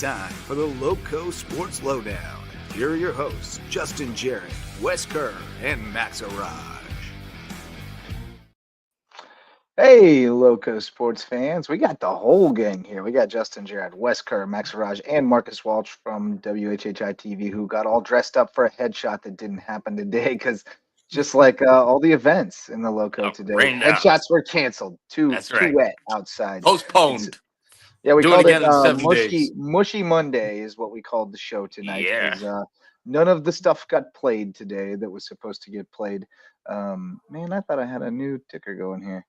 time for the Loco Sports Lowdown. Here are your hosts, Justin Jarrett, Wes Kerr, and Max Araj. Hey, Loco Sports fans. We got the whole gang here. We got Justin Jarrett, Wes Kerr, Max Araj, and Marcus Walsh from WHHI TV who got all dressed up for a headshot that didn't happen today because just like all the events in the Loco today, headshots were canceled. Too wet outside. Postponed. Yeah, we Do called it again in 7 Mushy days. Mushy Monday is what we called the show tonight. Yeah. Because none of the stuff got played today that was supposed to get played. Man, I thought I had a new ticker going here,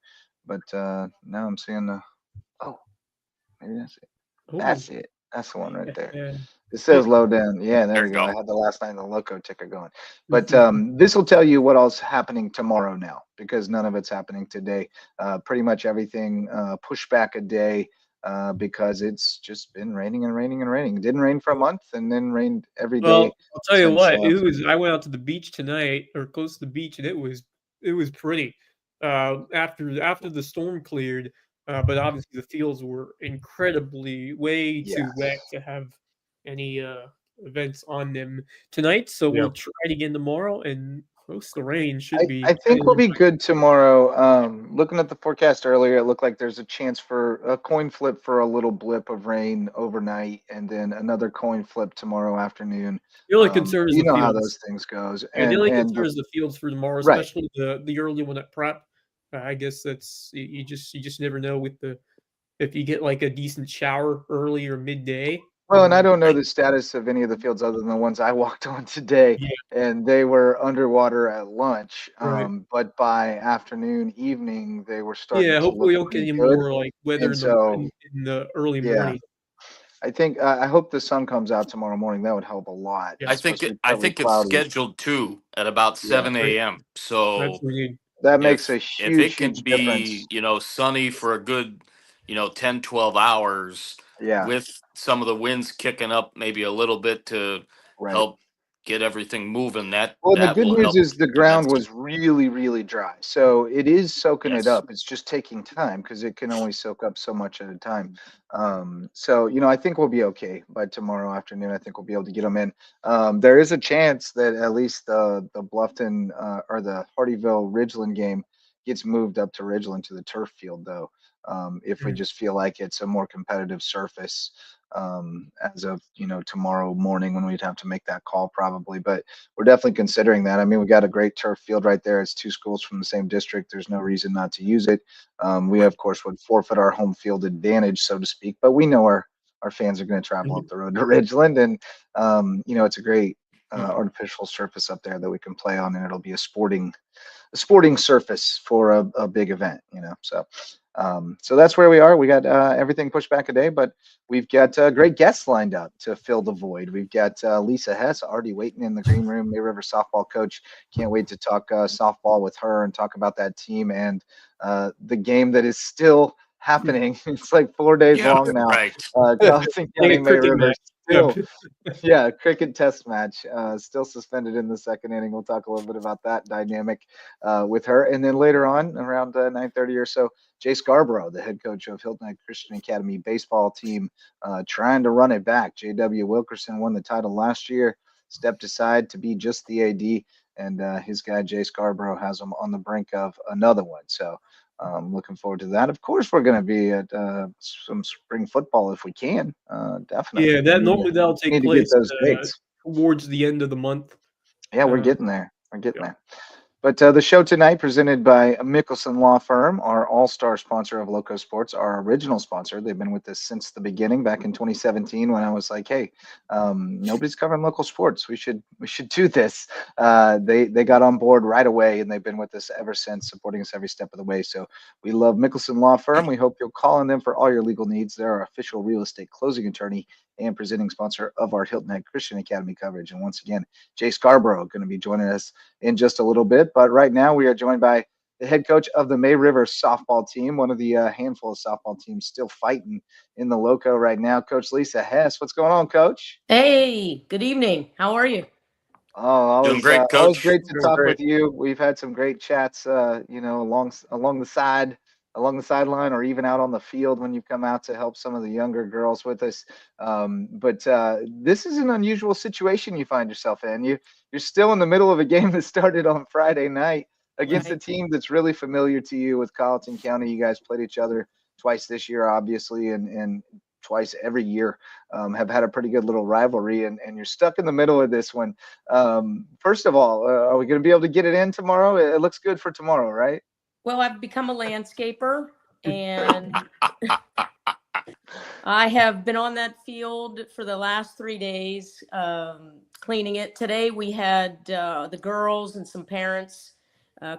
but now I'm seeing maybe that's it. That's it. That's the one right there. Yeah. It says Lowdown. Yeah, there we go. I had the last night in the Loco ticker going. But this will tell you what else happening tomorrow now, because none of it's happening today. Pretty much everything pushed back a day because it's just been raining and raining and raining. It didn't rain for a month and then rained every day. Well, I'll tell you what, since, I went out to the beach tonight, or close to the beach, and it was pretty. After the storm cleared, but obviously the fields were incredibly way too wet to have any events on them tonight. So we'll try it again tomorrow, and most of the rain should be. I think we'll be good tomorrow. Looking at the forecast earlier, it looked like there's a chance for a coin flip for a little blip of rain overnight, and then another coin flip tomorrow afternoon. The only concern is you the know fields. how those things goes. And the only concern is the fields for tomorrow, especially the early one at prep. I guess that's you just never know if you get like a decent shower early or midday. Well, and I don't know the status of any of the fields other than the ones I walked on today, and they were underwater at lunch. But by afternoon, evening, they were starting. Yeah, to hopefully look we'll get any good. more like weather in the early morning. I hope the sun comes out tomorrow morning. That would help a lot. I think it's scheduled to at about 7 a.m. So that makes a huge, if it can huge be, difference. sunny for a good, 10, 12 hours with some of the winds kicking up maybe a little bit to help get everything moving. Well, the good news is the ground was really, really dry. So it is soaking it up. It's just taking time because it can only soak up so much at a time. So, I think we'll be okay by tomorrow afternoon. I think we'll be able to get them in. There is a chance that at least the Bluffton or the Hardyville Ridgeland game gets moved up to Ridgeland to the turf field, though, if we just feel like it's a more competitive surface. As of tomorrow morning when we'd have to make that call probably, but we're definitely considering that. I mean, we got a great turf field right there. It's two schools from the same district. There's no reason not to use it. We of course would forfeit our home field advantage, so to speak, but we know our fans are going to travel up the road to Ridgeland, and it's a great artificial surface up there that we can play on, and it'll be a sporting surface for a big event, so that's where we are. We got everything pushed back a day, but we've got great guests lined up to fill the void. We've got Lisa Hess already waiting in the green room, May River softball coach. Can't wait to talk softball with her and talk about that team and the game that is still happening. It's like 4 days long now. Carlson County May River still, cricket test match, still suspended in the second inning. We'll talk a little bit about that dynamic with her, and then later on around 9:30 or so, Jay Scarbro, the head coach of Hilton Head Christian Academy baseball team, trying to run it back. J.W. Wilkerson won the title last year, stepped aside to be just the AD, and his guy Jay Scarbro has him on the brink of another one. So looking forward to that. Of course, we're going to be at some spring football if we can. Definitely. Yeah, that'll take place towards the end of the month. Yeah, we're getting there. There. But the show tonight presented by Mickelson Law Firm, our all-star sponsor of Loco Sports, our original sponsor. They've been with us since the beginning, back in 2017, when I was like, hey, nobody's covering local sports. We should do this. They got on board right away, and they've been with us ever since, supporting us every step of the way. So we love Mickelson Law Firm. We hope you'll call on them for all your legal needs. They're our official real estate closing attorney and presenting sponsor of our Hilton Head Christian Academy coverage. And once again, Jay Scarbro going to be joining us in just a little bit. But right now we are joined by the head coach of the May River softball team, one of the handful of softball teams still fighting in the Loco right now. Coach Lisa Hess, what's going on, Coach? Hey, good evening. How are you? Oh, always great, Coach. Always great to talk with you. We've had some great chats, along the side along the sideline or even out on the field when you come out to help some of the younger girls with us. But this is an unusual situation you find yourself in. You're still in the middle of a game that started on Friday night against a team that's really familiar to you with Colleton County. You guys played each other twice this year, obviously, and twice every year, have had a pretty good little rivalry, and you're stuck in the middle of this one. First of all, are we going to be able to get it in tomorrow? It looks good for tomorrow, right? Well, I've become a landscaper, and I have been on that field for the last 3 days, cleaning it. Today we had the girls and some parents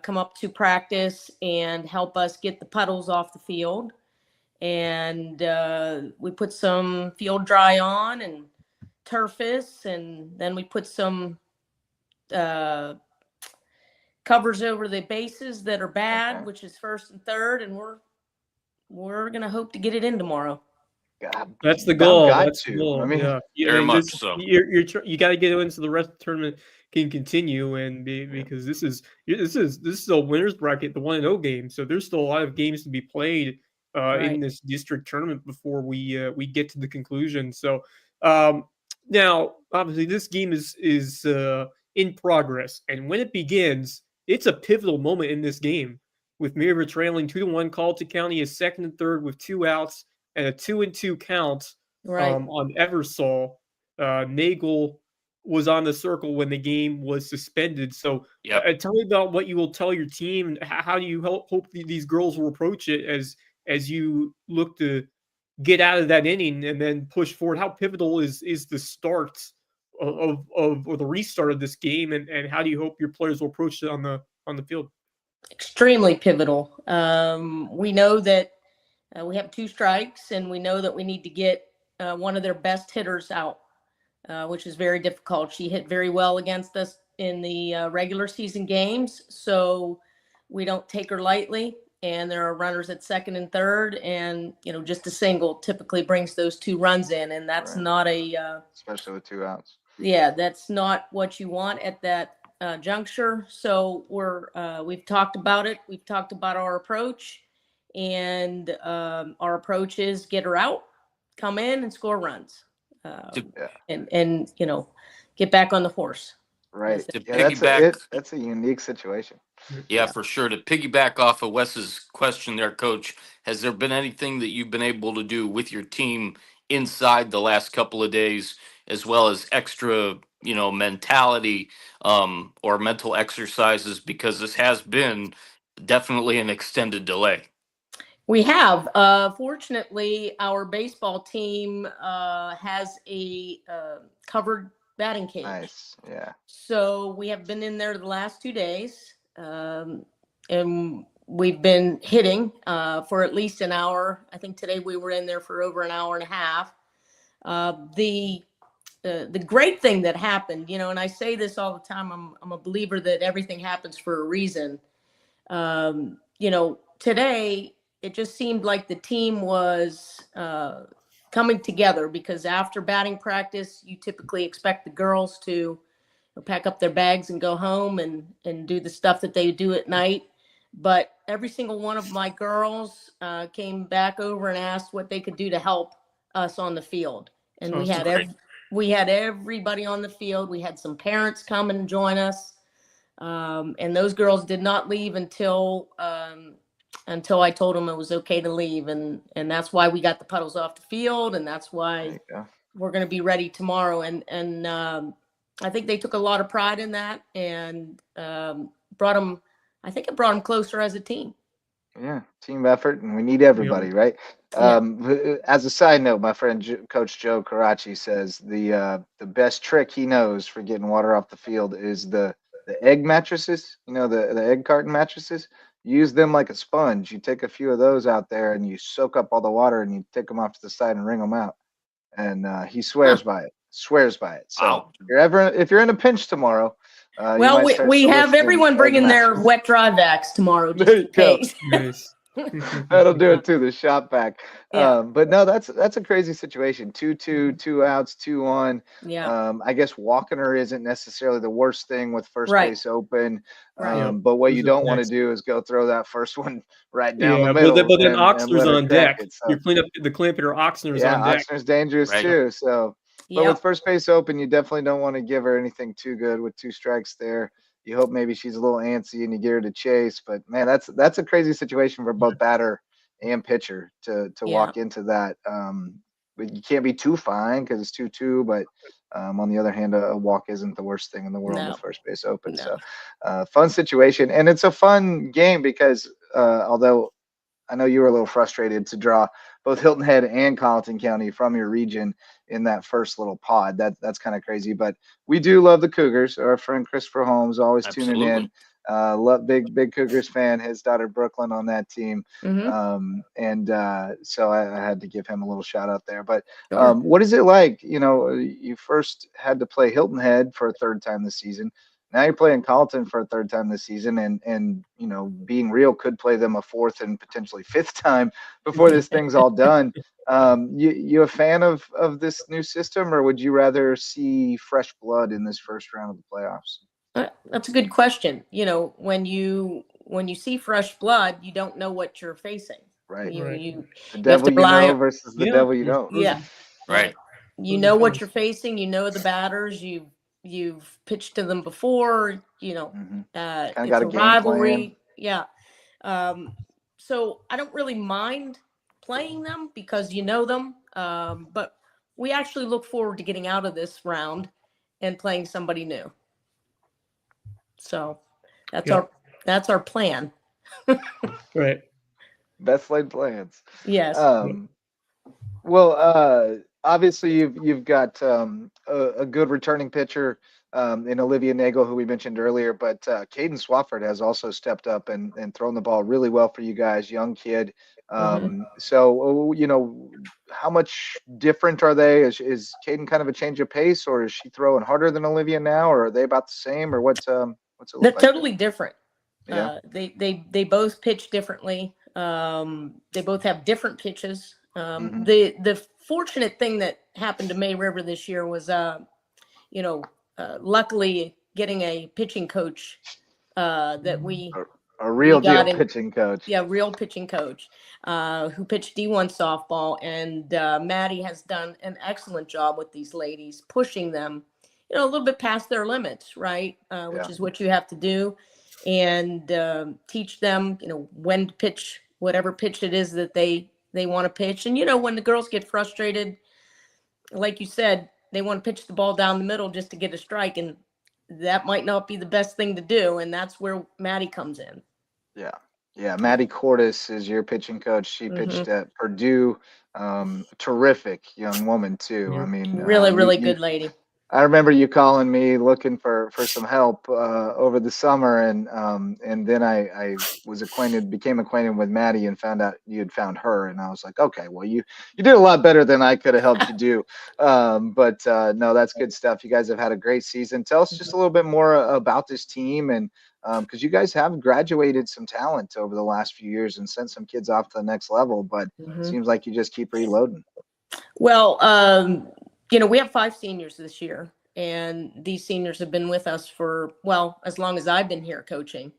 come up to practice and help us get the puddles off the field. And we put some field dry on and turfus, and then we put some covers over the bases that are bad, which is first and third, and we're gonna hope to get it in tomorrow. That's the goal. That's the goal. I mean, very much so. You got to get into the rest of the tournament can continue, and because this is a winners bracket, the 1-0 game. So there's still a lot of games to be played in this district tournament before we get to the conclusion. So now, obviously, this game is in progress, and when it begins, it's a pivotal moment in this game. With Mirror trailing 2-1, Colleton County is second and third with 2 outs and a 2-2 count on Eversole. Nagel was on the circle when the game was suspended. So tell me about what you will tell your team, and how do you hope these girls will approach it as you look to get out of that inning and then push forward. How pivotal is the start of or the restart of this game, and how do you hope your players will approach it on the field? Extremely pivotal. We know that we have 2 strikes, and we know that we need to get one of their best hitters out, which is very difficult. She hit very well against us in the regular season games, so we don't take her lightly. And there are runners at second and third, and just a single typically brings those 2 runs in, and that's not especially with 2 outs. Yeah, that's not what you want at that juncture. So we've talked about it. We've talked about our approach, and our approach is get her out, come in, and score runs, and get back on the horse. Right. That's a unique situation. Yeah, for sure. To piggyback off of Wes's question there, Coach, has there been anything that you've been able to do with your team inside the last couple of days, as well as extra, mentality or mental exercises, because this has been definitely an extended delay? We have. Fortunately, our baseball team has a covered batting cage. Nice. Yeah. So we have been in there the last 2 days, and we've been hitting for at least an hour. I think today we were in there for over an hour and a half. The great thing that happened, and I say this all the time, I'm a believer that everything happens for a reason. Today it just seemed like the team was coming together, because after batting practice, you typically expect the girls to pack up their bags and go home and do the stuff that they do at night. But every single one of my girls came back over and asked what they could do to help us on the field. And we had everybody on the field. We had some parents come and join us. And those girls did not leave until I told them it was okay to leave. And that's why we got the puddles off the field. And that's why we're going to be ready tomorrow. And I think they took a lot of pride in that, and brought them closer as a team. Yeah, team effort, and we need everybody, right? As a side note, my friend Coach Joe Karachi says the best trick he knows for getting water off the field is the egg mattresses. The egg carton mattresses. Use them like a sponge. You take a few of those out there, and you soak up all the water, and you take them off to the side and wring them out. And he swears by it. Swears by it. So if you're in a pinch tomorrow. We have everyone bringing their wet dry vacs tomorrow, just in case. Nice. That'll do it too. The shot back. Yeah. But no, that's a crazy situation. 2-2, 2 outs, 2-on. Yeah. I guess walking her isn't necessarily the worst thing with first Right. base open. Right. But what Who's you up don't want to next? do is go throw that first one right down the Yeah, middle but then and Oxner's let her on crack deck. it. So You're cleaning up the Clampeter. Oxner's yeah, on deck. Oxner's dangerous Right. too. So, but with Yep. first base open, you definitely don't want to give her anything too good with 2 strikes there. You hope maybe she's a little antsy and you get her to chase. But man, that's a crazy situation for both batter and pitcher to Yeah. walk into that. But you can't be too fine because it's 2-2. But on the other hand, a walk isn't the worst thing in the world with No. first base open. No. So, fun situation, and it's a fun game because although I know you were a little frustrated to draw both Hilton Head and Colleton County from your region in that first little pod. That's kind of crazy, but we do love the Cougars. Our friend Christopher Holmes always tuning in. Absolutely. Love big Cougars fan. His daughter Brooklyn on that team, Mm-hmm. and so I had to give him a little shout out there. But Sure. what is it like? You know, you first had to play Hilton Head for a third time this season. Now you're playing Carleton for a third time this season, and you know, being real, could play them a fourth and potentially fifth time before this thing's all done. You a fan of this new system, or would you rather see fresh blood in this first round of the playoffs? That's a good question. You know, when you see fresh blood, you don't know what you're facing. Right. You Right. you The you have devil to you rely know on, versus the Yeah. devil you don't. Those yeah. are- Right. You those know are what fun. you're facing. You know the batters. You've pitched to them before. You know, Mm-hmm. Kind of it's got a a game plan. rivalry. Yeah. So I don't really mind playing them because you know them. But we actually look forward to getting out of this round and playing somebody new. So that's Yeah. our plan. Right. Best laid plans. Yes. Well, obviously you've got a good returning pitcher in Olivia Nagel, who we mentioned earlier, but Caden Swafford has also stepped up and thrown the ball really well for you guys, young kid. So you know, how much different are they? Is Caden kind of a change of pace, or is she throwing harder than Olivia now, or are they about the same, or what's it They're look like there? totally different. Yeah. They both pitch differently. They both have different pitches. Mhm. The fortunate thing that happened to May River this year was, luckily getting a pitching coach that we A real deal got in. pitching coach. Yeah, real pitching coach who pitched D1 softball, and Maddie has done an excellent job with these ladies, pushing them, you know, a little bit past their limits, right? Which Yeah. is what you have to do, and teach them, you know, when to pitch whatever pitch it is that they want to pitch. And you know, when the girls get frustrated, like you said, they want to pitch the ball down the middle just to get a strike, and that might not be the best thing to do. And that's where Maddie comes in. Yeah. Yeah. Maddie Cordes is your pitching coach. She pitched at Purdue. Terrific young woman too. I mean, Really good lady. I remember you calling me looking for some help over the summer, and then I became acquainted with Maddie and found out you had found her, and I was like, okay, well you did a lot better than I could have helped you do. But no, that's good stuff. You guys have had a great season. Tell us just a little bit more about this team, and because you guys have graduated some talent over the last few years and sent some kids off to the next level, but it seems like you just keep reloading. Well, you know, we have 5 seniors this year, and these seniors have been with us for, well, as long as I've been here coaching,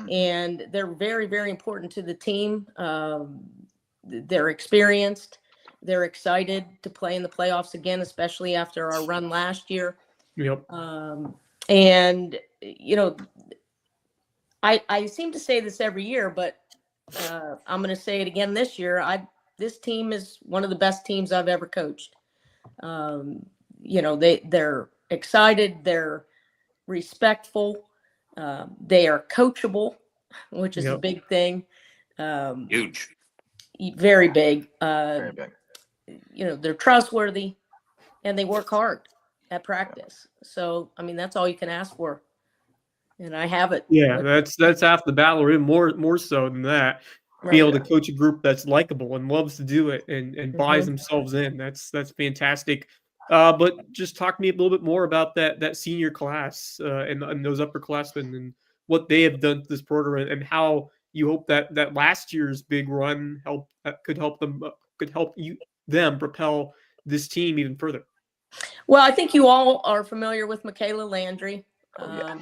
and they're very, very important to the team. They're experienced. They're excited to play in the playoffs again, especially after our run last year. Yep. And, you know, I seem to say this every year, but I'm going to say it again this year. This team is one of the best teams I've ever coached. You know, they're excited, they're respectful, they are coachable, which is a big thing. Huge. Very big. Very big. You know, they're trustworthy, and they work hard at practice. So, I mean, that's all you can ask for. And I have it. Yeah, that's half the battle, or even more so than that. Be able to coach a group that's likable and loves to do it and buys themselves in. That's fantastic. But just talk to me a little bit more about that senior class and those upperclassmen and what they have done to this program and how you hope that last year's big run could help them propel this team even further. Well, I think you all are familiar with Michaela Landry. Oh,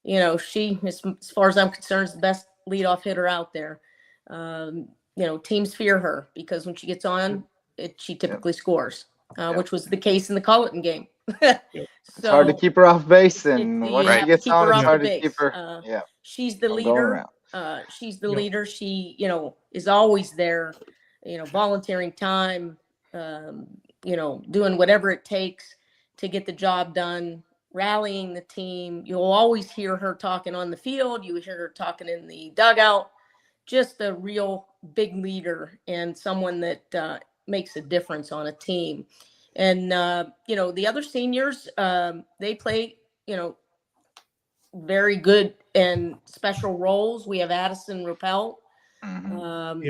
yeah. She, as far as I'm concerned, is the best leadoff hitter out there. Teams fear her because when she gets on, she typically scores, which was the case in the Culleton game. It's hard to keep her off base, and you once have she to gets keep on, her it's off hard the to keep base. her. She's the going leader. around. She's the leader. She, is always there, volunteering time, doing whatever it takes to get the job done, rallying the team. You'll always hear her talking on the field. You hear her talking in the dugout. Just a real big leader and someone that makes a difference on a team. And, the other seniors, they play, very good and special roles. We have Addison Ruppelt.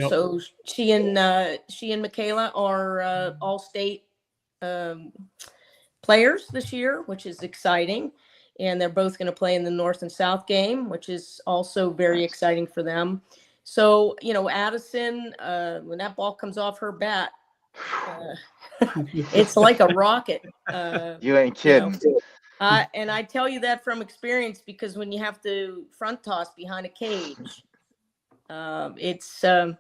So she and Michaela are all-state players this year, which is exciting. And they're both going to play in the North and South game, which is also very exciting for them. So, Addison, when that ball comes off her bat, it's like a rocket. You ain't kidding. And I tell you that from experience, because when you have to front toss behind a cage, it's an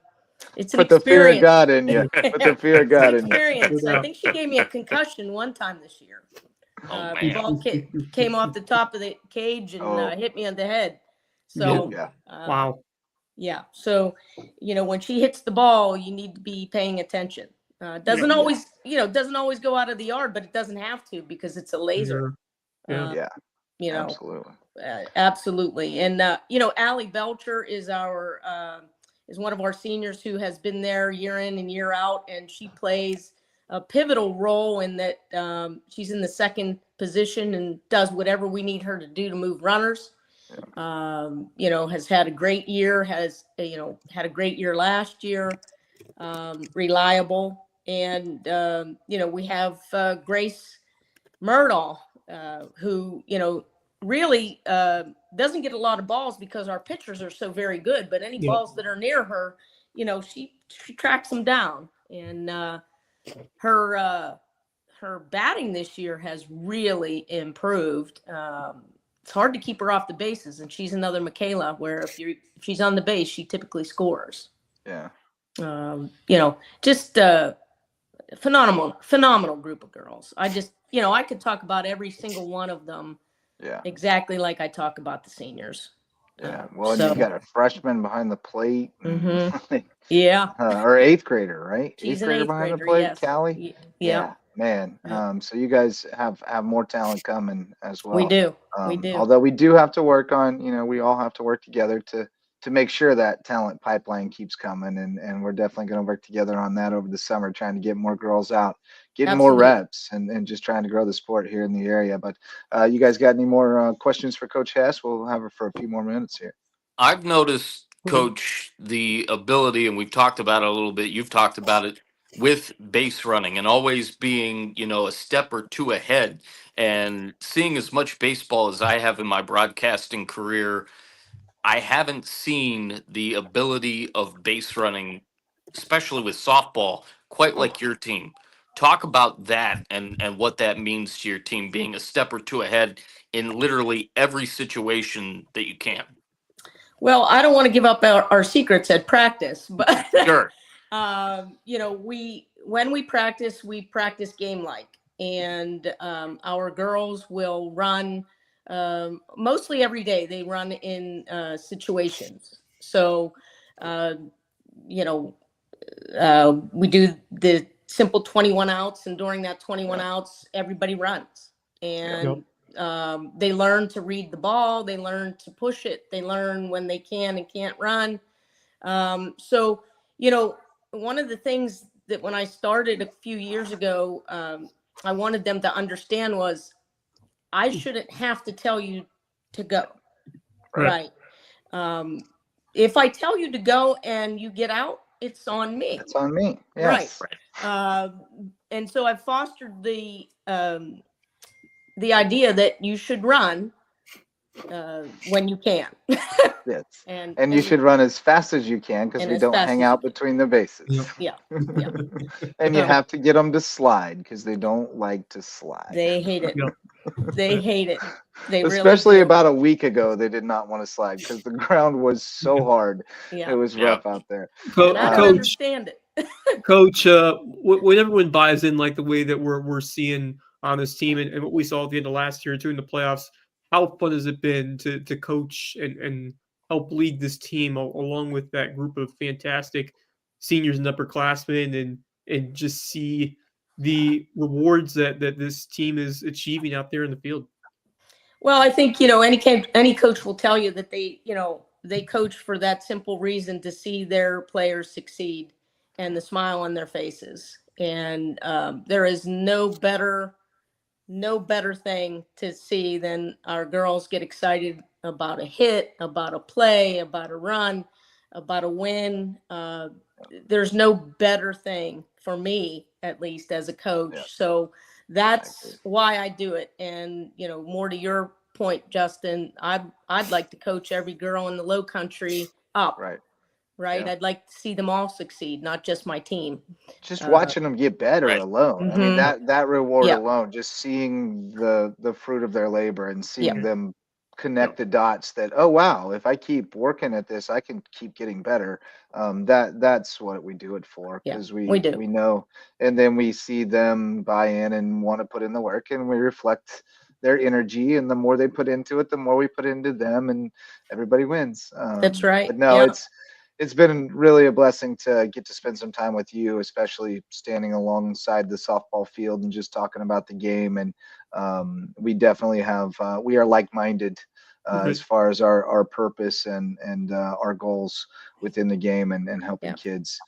Put the fear of experience. God in you. Put the fear of God in you. Experience. I think she gave me a concussion one time this year. The ball came off the top of the cage and hit me on the head. So Wow. Yeah. So, when she hits the ball, you need to be paying attention. Doesn't always go out of the yard, but it doesn't have to, because it's a laser. Absolutely. Absolutely. And, Allie Belcher is is one of our seniors who has been there year in and year out. And she plays a pivotal role in that. She's in the second position and does whatever we need her to do to move runners. Has had a great year, had a great year last year, reliable. And, we have Grace Murdahl, who, really doesn't get a lot of balls because our pitchers are so very good, but any balls that are near her, she tracks them down. And her batting this year has really improved. It's hard to keep her off the bases, and she's another Michaela, where if she's on the base, she typically scores. Just a phenomenal group of girls. I just, I could talk about every single one of them exactly like I talk about the seniors. Well, and you've got a freshman behind the plate. Or eighth grader, right? She's eighth grader behind the plate, yes. Callie. Man. So you guys have more talent coming as well. We do. Although we do have to work on, we all have to work together to make sure that talent pipeline keeps coming. And we're definitely going to work together on that over the summer, trying to get more girls out, getting more reps, and just trying to grow the sport here in the area. But you guys got any more questions for Coach Hess? We'll have her for a few more minutes here. I've noticed, Coach, the ability, and we've talked about it a little bit, you've talked about it, with base running and always being, a step or two ahead. And seeing as much baseball as I have in my broadcasting career, I haven't seen the ability of base running, especially with softball, quite like your team. Talk about that and what that means to your team, being a step or two ahead in literally every situation that you can. Well, I don't want to give up our secrets at practice, but Sure. When we practice game like, and our girls will run mostly every day. They run in situations. So, we do the simple 21 outs, and during that 21 outs, everybody runs. And they learn to read the ball. They learn to push it. They learn when they can and can't run. So, one of the things that when I started a few years ago, I wanted them to understand was I shouldn't have to tell you to go. Right. If I tell you to go and you get out, it's on me. It's on me. Yes. Right. And so I've fostered the idea that you should run, when you can. Yes. and And you should run as fast as you can because and we as don't fast hang as you out can. between the bases. Yeah. And you Um, have to get them to slide because they don't like to slide. they hate it. Yeah. They hate it. They really Especially do. about a week ago, they did not want to slide because the ground was so hard. Yeah. It was Yeah. rough out there. And I don't Coach, understand it. Coach, when everyone buys in like the way that we're seeing on this team and what we saw at the end of last year too in the playoffs, how fun has it been to coach and help lead this team along with that group of fantastic seniors and upperclassmen and just see the rewards that this team is achieving out there in the field? Well, I think, any coach will tell you that they coach for that simple reason, to see their players succeed and the smile on their faces. And there is no better thing to see than our girls get excited about a hit, about a play, about a run, about a win. There's no better thing for me, at least as a coach. Yeah. So that's why I do it. And, more to your point, Justin, I'd like to coach every girl in the Low Country up. Right. Right. Yeah. I'd like to see them all succeed, not just my team. Just watching them get better Right. alone. I mean, that reward Yeah. alone, just seeing the fruit of their labor and seeing Yeah. them connect the dots that, oh wow, if I keep working at this, I can keep getting better. That's what we do it for, Yeah, because we do. we know, and then we see them buy in and want to put in the work, and we reflect their energy, and the more they put into it, the more we put into them, and everybody wins. That's right. But no, Yeah. it's been really a blessing to get to spend some time with you, especially standing alongside the softball field and just talking about the game. And we definitely have, we are like-minded as far as our purpose and our goals within the game, and helping kids,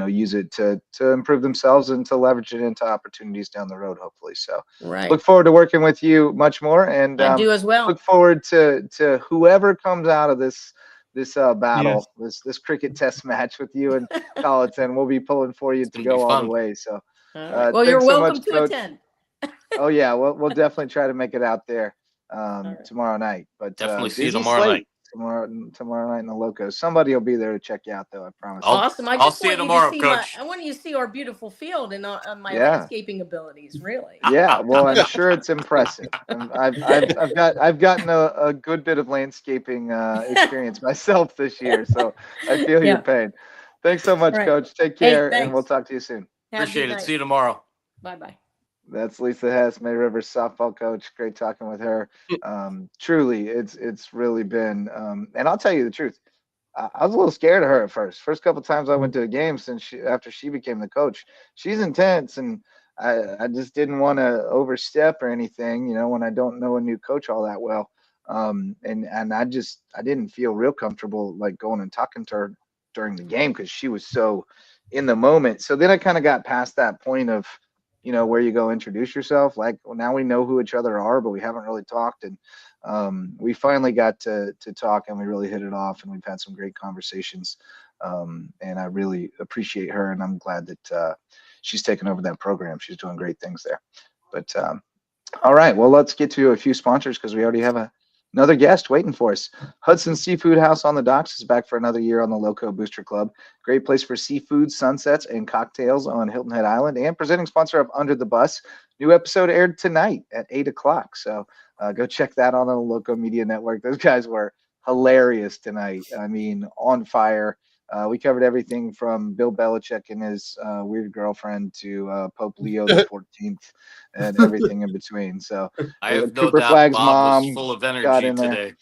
use it to improve themselves and to leverage it into opportunities down the road, hopefully. So Right. look forward to working with you much more, and I do as well. look forward to whoever comes out of this battle, Yes. this cricket test match with you and Colleton. We'll be pulling for you to gonna be go all the fun. way. So Well, you're thanks so welcome much, to Coach. attend. Oh yeah, we'll definitely try to make it out there right. tomorrow night. But Definitely see you busy tomorrow slate night. tomorrow night in the Loco. Somebody will be there to check you out, though. I promise. Awesome. I I'll just see you want you tomorrow, to see Coach. I want you to see our beautiful field and my Yeah. landscaping abilities. Really. Yeah, well, I'm sure it's impressive. I've gotten a good bit of landscaping experience myself this year, so I feel your Yeah. pain. Thanks so much, Right. Coach. Take Hey, care, and we'll thanks. talk to you soon. Have a Appreciate good it. night. See you tomorrow. Bye-bye. That's Lisa Hess, May Rivers softball coach. Great talking with her. Truly, it's really been. And I'll tell you the truth, I was a little scared of her at first. First couple times I went to a game since after she became the coach. She's intense, and I just didn't want to overstep or anything, when I don't know a new coach all that well. And I didn't feel real comfortable like going and talking to her during the game because she was so in the moment. So then I kind of got past that point of, where you go introduce yourself. Like, well, now we know who each other are, but we haven't really talked. And we finally got to talk, and we really hit it off, and we've had some great conversations. And I really appreciate her, and I'm glad that she's taken over that program. She's doing great things there. But all right, well, let's get to a few sponsors because we already have another guest waiting for us. Hudson Seafood House on the Docks is back for another year on the Lowco Booster Club. Great place for seafood, sunsets, and cocktails on Hilton Head Island. And presenting sponsor of Under the Bus. New episode aired tonight at 8 o'clock. So go check that on the Lowco Media Network. Those guys were hilarious tonight. I mean, on fire. We covered everything from Bill Belichick and his weird girlfriend to Pope Leo the 14th and everything in between. So I have no Cooper doubt Flagg's Bob was mom full of got energy in there. today.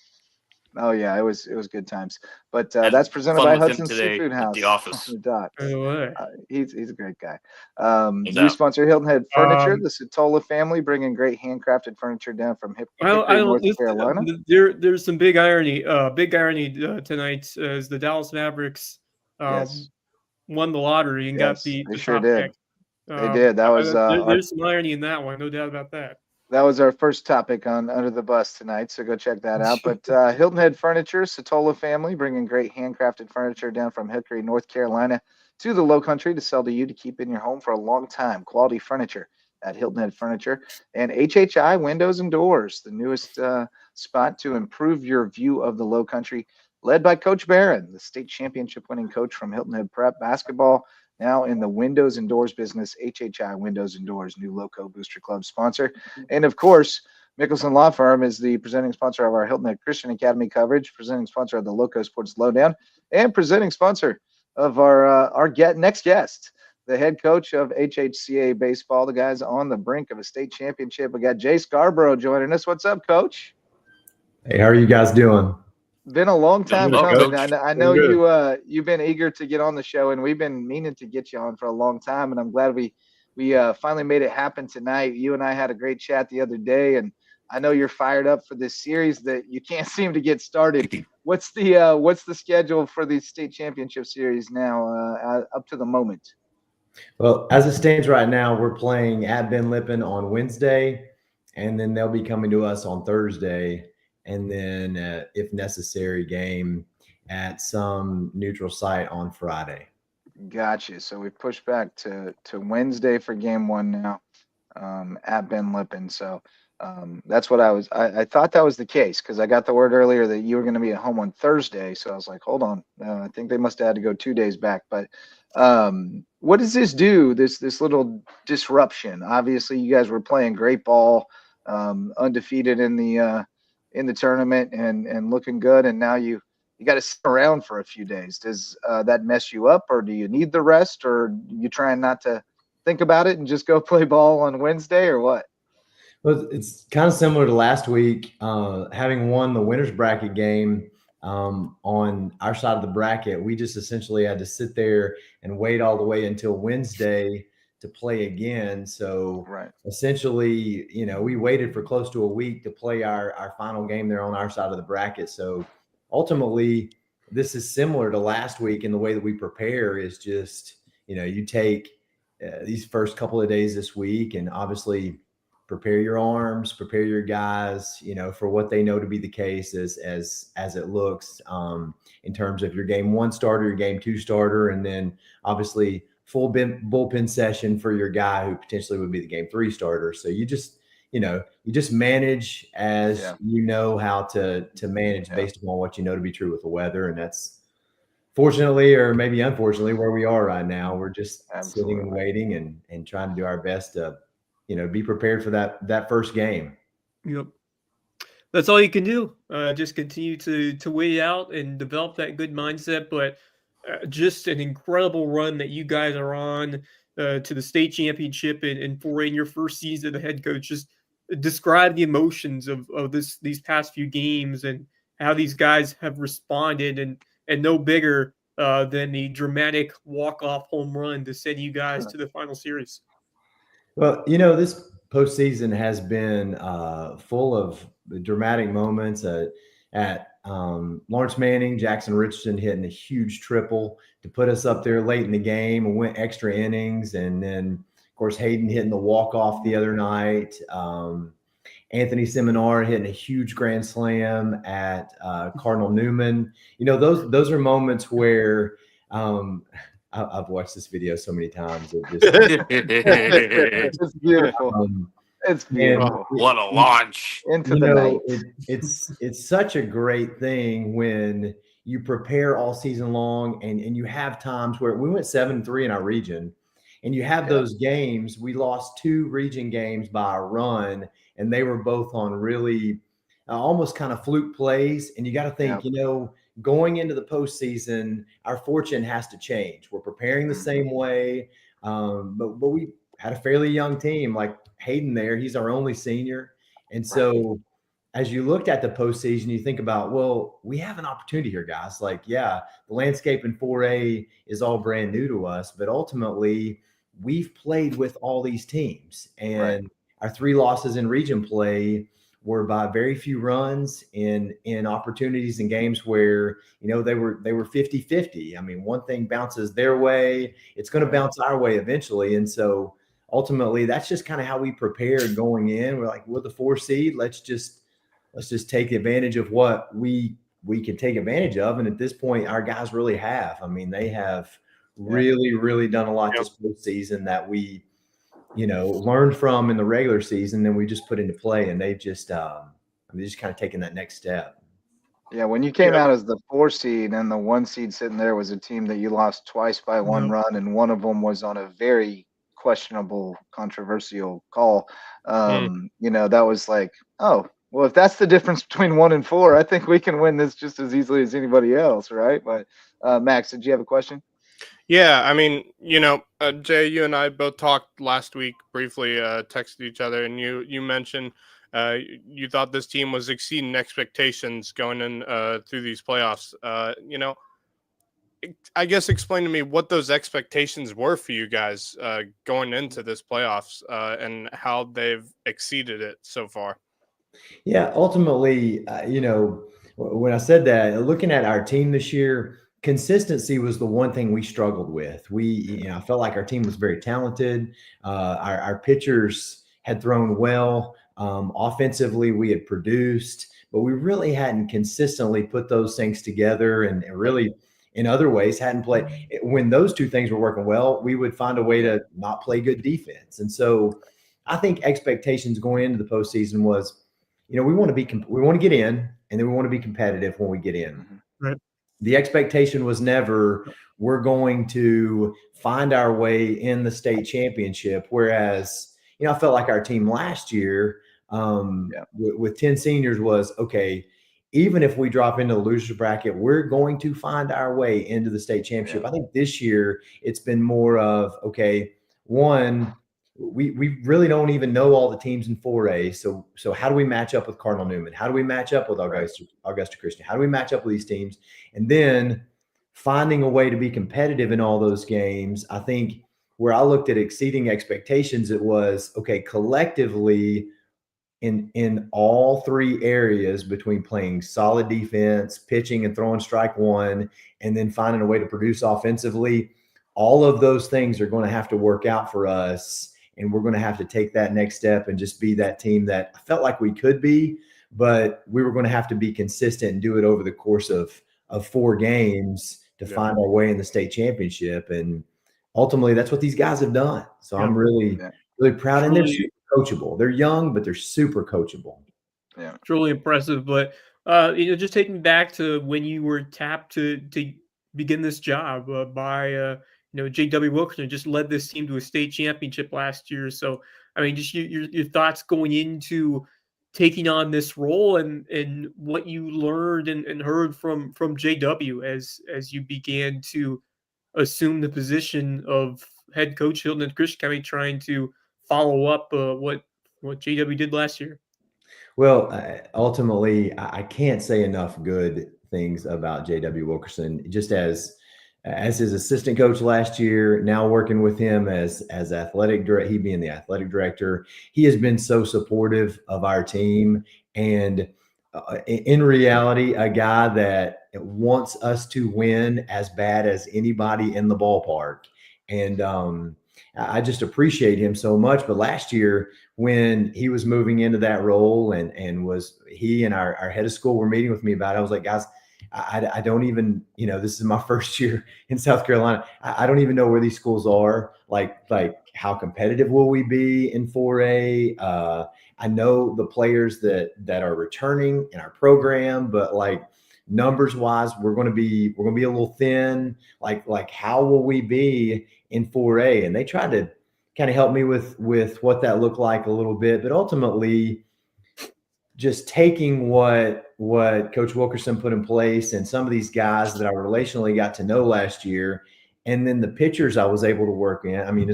Oh yeah, it was good times. But Had that's presented fun by with him Hudson today Seafood at House the on office. the docks. Oh, He's a great guy. No New doubt. sponsor Hilton Head Furniture, the Satola family, bringing great handcrafted furniture down from I Hickory, don't. North Carolina. There's some big irony. Tonight as the Dallas Mavericks Yes, won the lottery and got yes, the they sure top did. pick. They did. That was There's some irony in that one, no doubt about that. that was our first topic on Under the Bus tonight, so go check that out. But Hilton Head Furniture, Satola family, bringing great handcrafted furniture down from Hickory, North Carolina, to the Low Country to sell to you to keep in your home for a long time. Quality furniture, at Hilton Head Furniture, and HHI Windows and Doors, the newest spot to improve your view of the Low Country, led by Coach Barron, the state championship winning coach from Hilton Head Prep basketball. Now in the windows and doors business, HHI Windows and Doors, new Lowco Booster Club sponsor. And of course, Mickelson Law Firm is the presenting sponsor of our Hilton Head Christian Academy coverage, presenting sponsor of the LowcoSports Lowdown, and presenting sponsor of our next guest, the head coach of HHCA baseball. The guy's on the brink of a state championship. We got Jay Scarbro joining us. What's up, Coach? Hey, how are you guys doing? Been a long time Doing well, coming. Coach. I know you've been eager to get on the show, and we've been meaning to get you on for a long time. And I'm glad we finally made it happen tonight. You and I had a great chat the other day, and I know you're fired up for this series that you can't seem to get started. What's the schedule for the state championship series now up to the moment? Well, as it stands right now, we're playing at Ben Lippen on Wednesday, and then they'll be coming to us on Thursday, and then, if necessary, game at some neutral site on Friday. Gotcha. So we pushed back to Wednesday for game one now at Ben Lippen. So that's what I thought that was the case, because I got the word earlier that you were going to be at home on Thursday. So I was like, hold on. I think they must have had to go 2 days back. But what does this do, this little disruption? Obviously, you guys were playing great ball, undefeated in the tournament and looking good. And now you got to sit around for a few days. Does that mess you up, or do you need the rest, or you trying not to think about it and just go play ball on Wednesday, or what? Well, it's kind of similar to last week. Having won the winner's bracket game on our side of the bracket, we just essentially had to sit there and wait all the way until Wednesday to play again. So essentially, we waited for close to a week to play our final game there on our side of the bracket. So ultimately, this is similar to last week in the way that we prepare is just, you take these first couple of days this week and obviously prepare your arms, prepare your guys, for what they know to be the case as it looks in terms of your game one starter, your game two starter, and then obviously full bullpen session for your guy who potentially would be the game three starter. So you just manage as you know how to manage based upon what you know to be true with the weather. And that's fortunately, or maybe unfortunately, where we are right now. We're just sitting and waiting and trying to do our best to be prepared for that first game. Yep. That's all you can do. Just continue to wait out and develop that good mindset. But just an incredible run that you guys are on to the state championship and for in your first season of head coach. Just describe the emotions of these past few games and how these guys have responded, and no bigger than the dramatic walk-off home run to send you guys to the final series. Well, this postseason has been full of dramatic moments at Lawrence Manning, Jackson Richardson hitting a huge triple to put us up there late in the game and went extra innings. And then, of course, Hayden hitting the walk-off the other night. Anthony Seminar hitting a huge grand slam at Cardinal Newman. Those are moments where I've watched this video so many times. It's beautiful. It's beautiful. What a launch into the night. It's such a great thing when you prepare all season long and you have times where we went 7-3 in our region, and you have those games. We lost 2 region games by a run, and they were both on really almost kind of fluke plays. And you got to think, going into the postseason, our fortune has to change. We're preparing the same way, but we had a fairly young team like Hayden there. He's our only senior. And so as you looked at the postseason, you think about, well, we have an opportunity here, guys. Like, the landscape in 4A is all brand new to us, but ultimately we've played with all these teams, and our 3 losses in region play were by very few runs in opportunities and games where, they were 50-50. I mean, one thing bounces their way, it's going to bounce our way eventually. And so ultimately that's just kind of how we prepared going in. We're like, we're the 4 seed. Let's just take advantage of what we can take advantage of. And at this point, our guys really have. I mean, they have really, really done a lot this postseason that we learned from in the regular season, then we just put into play, and they've just kind of taken that next step. Yeah, when you came out as the 4 seed and the 1 seed sitting there was a team that you lost twice by 1 run, and one of them was on a very questionable, controversial call. That was like, oh, well, if that's the difference between 1 and 4, I think we can win this just as easily as anybody else, right? But Max, did you have a question? Yeah, I mean, Jay, you and I both talked last week briefly, texted each other, and you mentioned you thought this team was exceeding expectations going in through these playoffs. I guess explain to me what those expectations were for you guys going into this playoffs and how they've exceeded it so far. Yeah, ultimately, when I said that, looking at our team this year, consistency was the one thing we struggled with. I felt like our team was very talented. Our pitchers had thrown well. Offensively, we had produced, but we really hadn't consistently put those things together, and really, in other ways, hadn't played. When those two things were working well, we would find a way to not play good defense. And so I think expectations going into the postseason was, we want to get in, and then we want to be competitive when we get in. Right. The expectation was never we're going to find our way in the state championship. Whereas, I felt like our team last year with 10 seniors was, okay, even if we drop into the loser's bracket, we're going to find our way into the state championship. I think this year it's been more of, okay, one, we really don't even know all the teams in 4A. So how do we match up with Cardinal Newman? How do we match up with Augusta Christian? How do we match up with these teams? And then finding a way to be competitive in all those games. I think where I looked at exceeding expectations, it was, okay, collectively in all 3 areas, between playing solid defense, pitching and throwing strike 1, and then finding a way to produce offensively, all of those things are going to have to work out for us. And we're going to have to take that next step and just be that team that I felt like we could be, but we were going to have to be consistent and do it over the course of 4 games to find our way in the state championship. And ultimately, that's what these guys have done. So I'm really proud. And they're super coachable. They're young, but they're super coachable. Yeah, it's really impressive. But just taking back to when you were tapped to begin this job by J.W. Wilkerson, just led this team to a state championship last year. So, I mean, just your thoughts going into taking on this role and what you learned and heard from J.W. as you began to assume the position of head coach Hilton and Christian County, trying to follow up what J.W. did last year. Well, ultimately, I can't say enough good things about J.W. Wilkerson, just as his assistant coach last year, now working with him as athletic director, he being the athletic director. He has been so supportive of our team, and in reality, a guy that wants us to win as bad as anybody in the ballpark. And I just appreciate him so much. But last year, when he was moving into that role, and he and our head of school were meeting with me about it, I was like, guys, I don't even, this is my first year in South Carolina. I don't even know where these schools are. Like how competitive will we be in 4A? I know the players that are returning in our program, but like numbers wise, we're going to be a little thin. Like how will we be in 4A? And they tried to kind of help me with what that looked like a little bit, but ultimately, just taking what Coach Wilkerson put in place and some of these guys that I relationally got to know last year, and then the pitchers I was able to work in. I mean,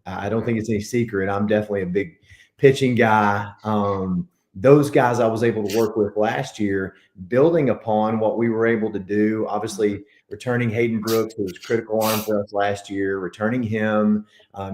I don't think it's any secret. I'm definitely a big pitching guy. Those guys I was able to work with last year, building upon what we were able to do. Obviously, returning Hayden Brooks, who was critical arm for us last year, returning him,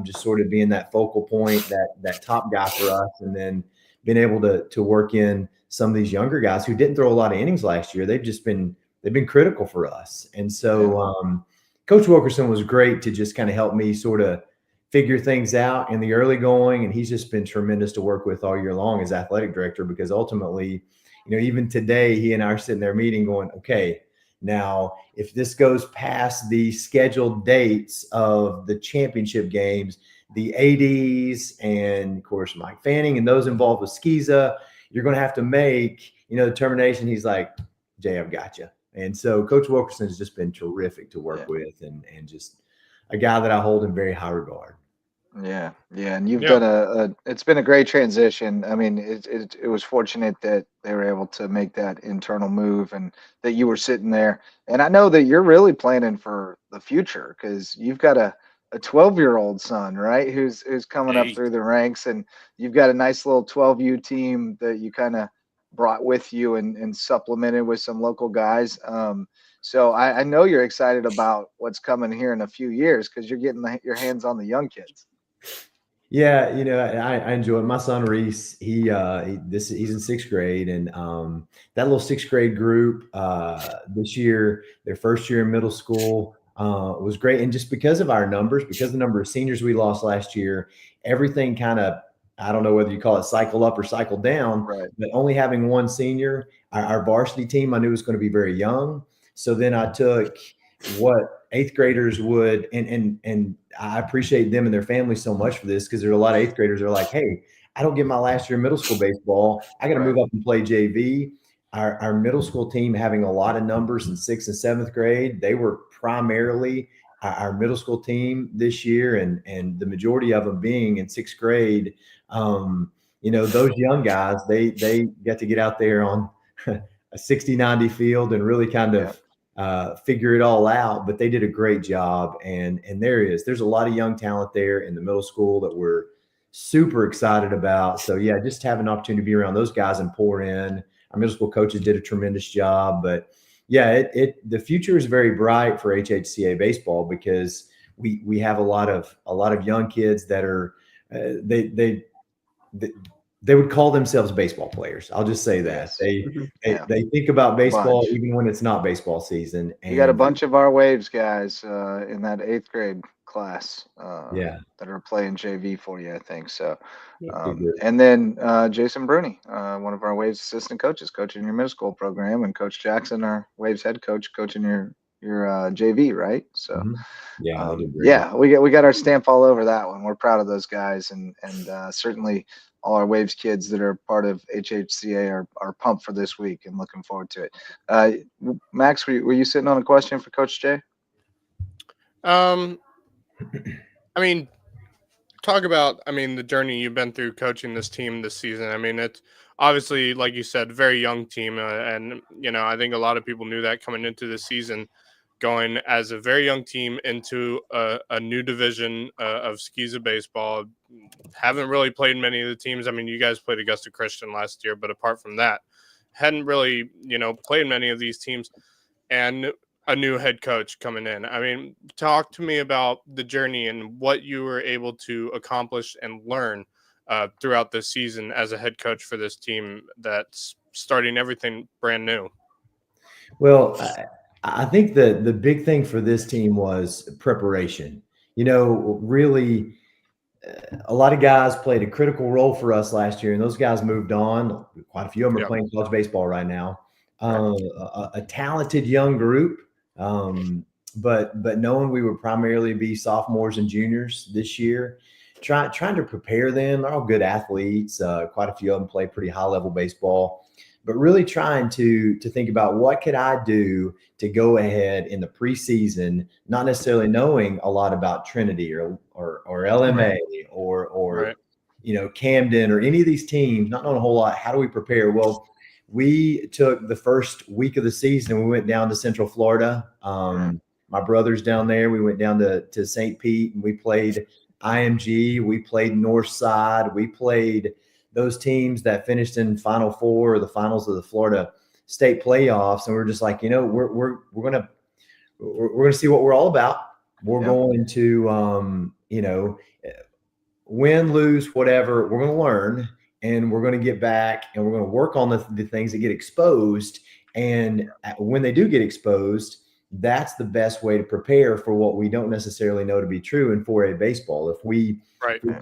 just sort of being that focal point, that top guy for us, and then been able to work in some of these younger guys who didn't throw a lot of innings last year. They've been critical for us. And so Coach Wilkerson was great to just kind of help me sort of figure things out in the early going. And he's just been tremendous to work with all year long as athletic director, because ultimately, even today, he and I are sitting there meeting going, okay, now if this goes past the scheduled dates of the championship games, the ADs and, of course, Mike Fanning and those involved with SCISA, you're going to have to make, the determination. He's like, Jay, I've got you. And so Coach Wilkerson has just been terrific to work with and just a guy that I hold in very high regard. Yeah. And you've done it's been a great transition. I mean, it was fortunate that they were able to make that internal move and that you were sitting there. And I know that you're really planning for the future because you've got a 12-year-old son, right? Who's coming up through the ranks, and you've got a nice little 12U team that you kind of brought with you and supplemented with some local guys. So I know you're excited about what's coming here in a few years because you're getting your hands on the young kids. Yeah, I enjoy it. My son Reese, he's in 6th grade, and that little 6th grade group this year, their first year in middle school, was great. And just because of our numbers, because of the number of seniors we lost last year, everything kind of, I don't know whether you call it cycle up or cycle down, right. But only having one senior, our varsity team, I knew was going to be very young. So then I took what 8th graders would, and I appreciate them and their families so much for this because there are a lot of 8th graders that are like, hey, I don't get my last year middle school baseball. I got to move up and play JV. Our middle school team having a lot of numbers in 6th and 7th grade. They were primarily our middle school team this year, and the majority of them being in 6th grade. Those young guys, they get to get out there on a 60-90 field and really kind of figure it all out, but they did a great job. And there's a lot of young talent there in the middle school that we're super excited about. So yeah, just having an opportunity to be around those guys and pour in. Our middle school coaches did a tremendous job, but yeah, the future is very bright for HHCA baseball because we have a lot of young kids that are they would call themselves baseball players. I'll just say that they think about baseball even when it's not baseball season. And you got a bunch of our Waves guys in that 8th grade class that are playing JV for you, I think. So, and then Jason Bruni, one of our Waves assistant coaches, coaching your middle school program, and Coach Jackson, our Waves head coach, coaching your JV, right? So we got our stamp all over that one. We're proud of those guys, and certainly all our Waves kids that are part of HHCA are pumped for this week and looking forward to it. Max, were you sitting on a question for Coach Jay? I mean, talk about, the journey you've been through coaching this team this season. I mean, it's obviously, like you said, very young team. And I think a lot of people knew that coming into the season, going as a very young team into a new division of SCISA baseball. Haven't really played many of the teams. I mean, you guys played Augusta Christian last year, but apart from that, hadn't really, played many of these teams. And a new head coach coming in. I mean, talk to me about the journey and what you were able to accomplish and learn throughout this season as a head coach for this team that's starting everything brand new. Well, I think the big thing for this team was preparation. Really, a lot of guys played a critical role for us last year, and those guys moved on. Quite a few of them are playing college baseball right now. A talented young group, but knowing we would primarily be sophomores and juniors this year, trying to prepare them. They're all good athletes. Quite a few of them play pretty high level baseball, but really trying to think about what could I do to go ahead in the preseason, not necessarily knowing a lot about Trinity or LMA or Camden or any of these teams, not knowing a whole lot. How do we prepare? Well, we took the first week of the season. We went down to Central Florida. My brother's down there. We went down to St. Pete and we played IMG. We played Northside. We played those teams that finished in Final Four or the finals of the Florida State playoffs. And we're just like, we're gonna see what we're all about. We're going to win, lose, whatever. We're going to learn. And we're going to get back and we're going to work on the things that get exposed. And when they do get exposed, that's the best way to prepare for what we don't necessarily know to be true in 4A baseball. If we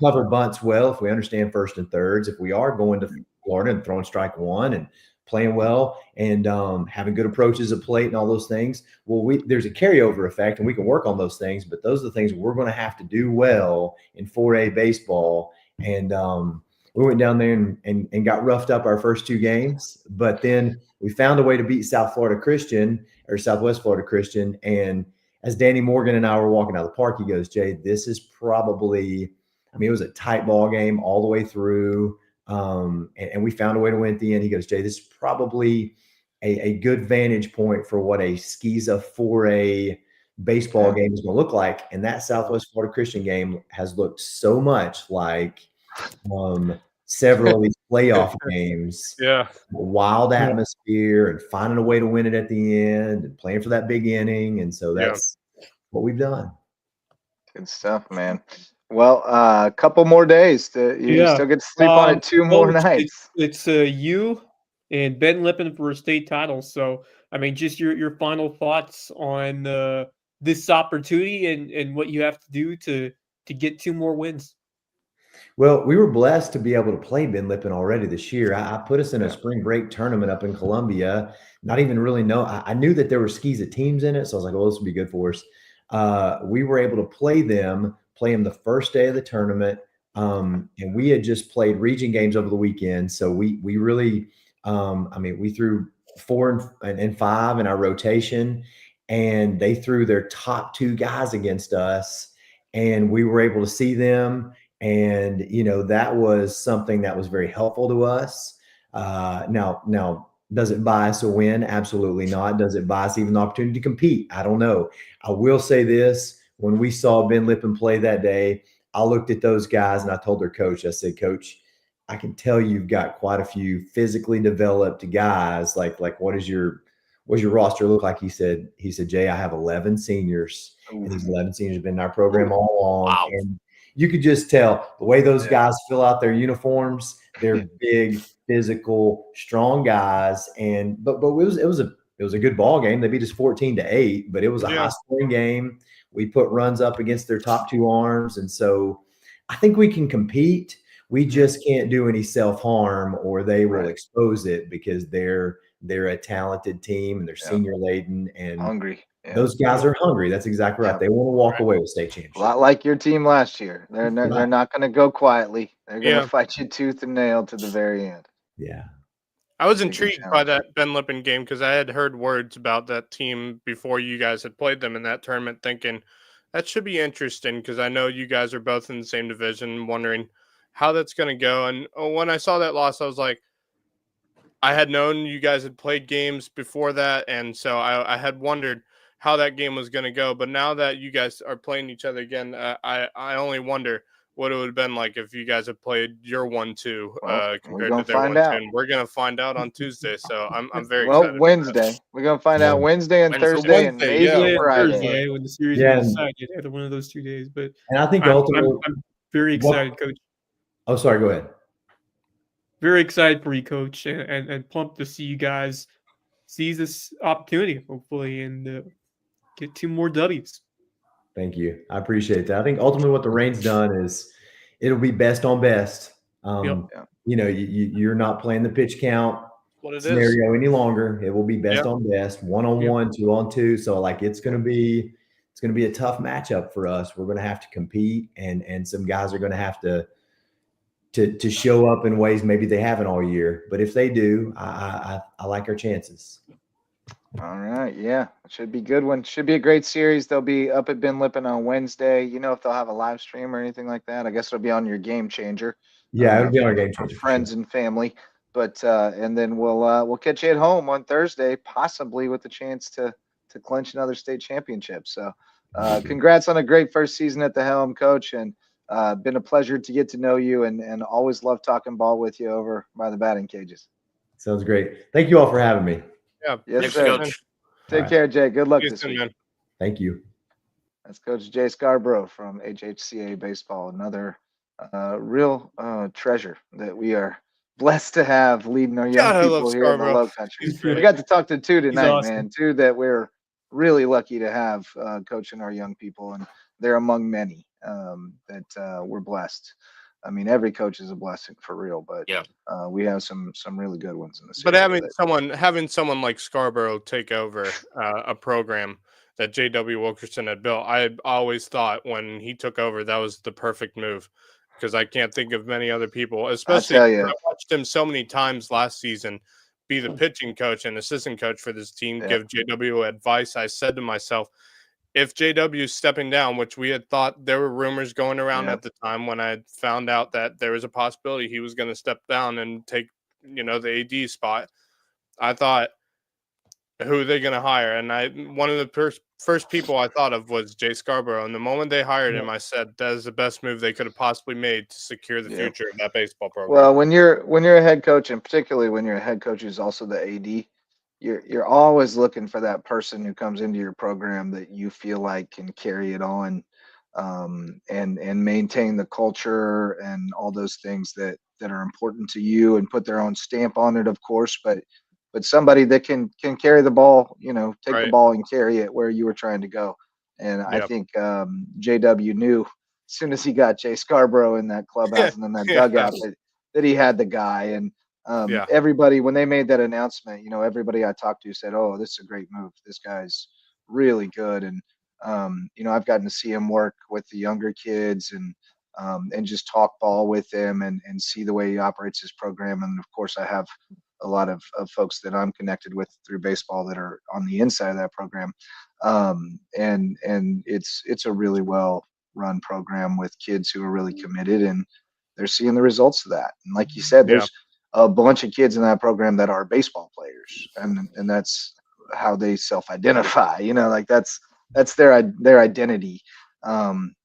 cover bunts well, if we understand first and thirds, if we are going to Florida and throwing strike one and playing well and having good approaches at plate and all those things. Well, there's a carryover effect, and we can work on those things, but those are the things we're going to have to do well in 4A baseball. And we went down there and got roughed up our first 2 games, but then we found a way to beat Southwest Florida Christian. And as Danny Morgan and I were walking out of the park, he goes, Jay, this is probably, it was a tight ball game all the way through. And we found a way to win at the end. He goes, Jay, this is probably a good vantage point for what a SCISA 4A baseball game is going to look like. And that Southwest Florida Christian game has looked so much like several of these playoff games. Yeah. Wild atmosphere and finding a way to win it at the end and playing for that big inning. And so that's what we've done. Good stuff, man. Well, a couple more days. You still get to sleep on it 2 more nights. It's you and Ben Lippen for a state title. So, just your final thoughts on this opportunity and what you have to do to get 2 more wins. Well, we were blessed to be able to play Ben Lippen already this year. I put us in a spring break tournament up in Columbia. Not even really know. I knew that there were SCISA teams in it, so I was like, "Well, this will be good for us." We were able to play them the first day of the tournament, and we had just played region games over the weekend. So we really, we threw 4 and 5 in our rotation, and they threw their top 2 guys against us, and we were able to see them. And, that was something that was very helpful to us. Now, does it buy us a win? Absolutely not. Does it buy us even the opportunity to compete? I don't know. I will say this. When we saw Ben Lippen play that day, I looked at those guys and I told their coach, I said, Coach, I can tell you've got quite a few physically developed guys. Like what does your roster look like? He said, Jay, I have 11 seniors. And these 11 seniors have been in our program all along. Wow. And you could just tell the way those guys fill out their uniforms. They're big, physical, strong guys. But it was a good ball game. They beat us 14-8, but it was a high scoring game. We put runs up against their top 2 arms, and so I think we can compete. We just can't do any self-harm, or they will expose it, because they're a talented team and they're senior laden and hungry. Those guys are hungry. That's exactly right. They want to walk away with state championship. A lot like your team last year. They're not going to go quietly. They're going to fight you tooth and nail to the very end. Yeah. I was intrigued by that Ben Lippen game because I had heard words about that team before you guys had played them in that tournament, thinking that should be interesting because I know you guys are both in the same division, wondering how that's going to go. And when I saw that loss, I was like, I had known you guys had played games before that, and so I had wondered how that game was going to go. But now that you guys are playing each other again, I only wonder what it would have been like if you guys had played your 1-2 compared to their 1-2. And we're going to find out on Tuesday, so I'm very excited. Well, Wednesday. We're going to find out Wednesday and Thursday and maybe Friday when the series is decided after one of those 2 days. But I think ultimately, I'm very excited, Coach. Oh, sorry. Go ahead. Very excited for you, Coach, and pumped to see you guys seize this opportunity, hopefully, and get 2 more W's. Thank you. I appreciate that. I think ultimately what the Reign's done is it'll be best on best. You're not playing the pitch count scenario any longer. It will be best on best, 1-on-1, 2-on-2. So it's going to be a tough matchup for us. We're going to have to compete, and some guys are going to have to show up in ways maybe they haven't all year. But if they do, I like our chances. All right. Yeah. It should be a good one. Should be a great series. They'll be up at Ben Lippen on Wednesday. You know if they'll have a live stream or anything like that? I guess it'll be on your Game Changer. Yeah, it'll be on our Game Changer. Friends and family. But and then we'll catch you at home on Thursday, possibly with the chance to clinch another state championship. So congrats on a great first season at the helm, Coach, and been a pleasure to get to know you and always love talking ball with you over by the batting cages. Sounds great. Thank you all for having me. Yeah. Yes, sir. Coach. Take care, Jay. Good luck this week. Thank you. That's Coach Jay Scarbro from HHCA Baseball, another real treasure that we are blessed to have leading our young people here in the Low Country. We got to talk to 2 tonight, awesome. Man. 2 that we're really lucky to have coaching our young people, and they're among many that we're blessed. I mean, every coach is a blessing for real, but Yeah. we have some really good ones in the city. But having someone like Scarborough take over a program that J.W. Wilkerson had built, I always thought when he took over that was the perfect move, because I can't think of many other people, especially tell I you. watched him so many times last season be the pitching coach and assistant coach for this team, Yeah. give J.W. advice. I said to myself, if JW is stepping down, which we had thought, there were rumors going around Yeah. at the time when I found out that there was a possibility he was going to step down and take, the AD spot, I thought, who are they going to hire? And one of the first people I thought of was Jay Scarbro. And the moment they hired him, I said, that is the best move they could have possibly made to secure the future of that baseball program. Well, when you're a head coach, and particularly when you're a head coach who's also the AD, you're always looking for that person who comes into your program that you feel like can carry it on, and maintain the culture and all those things that are important to you, and put their own stamp on it, of course, but somebody that can carry the ball, take the Right. ball and carry it where you were trying to go. And I Yep. think JW knew as soon as he got Jay Scarborough in that clubhouse and in that dugout that he had the guy. And everybody, when they made that announcement, everybody I talked to said, "Oh, this is a great move. This guy's really good." And I've gotten to see him work with the younger kids, and just talk ball with them, and see the way he operates his program. And of course, I have a lot of folks that I'm connected with through baseball that are on the inside of that program. And it's a really well run program with kids who are really committed, and they're seeing the results of that. And like you said, there's a bunch of kids in that program that are baseball players, and that's how they self-identify, like that's their identity. And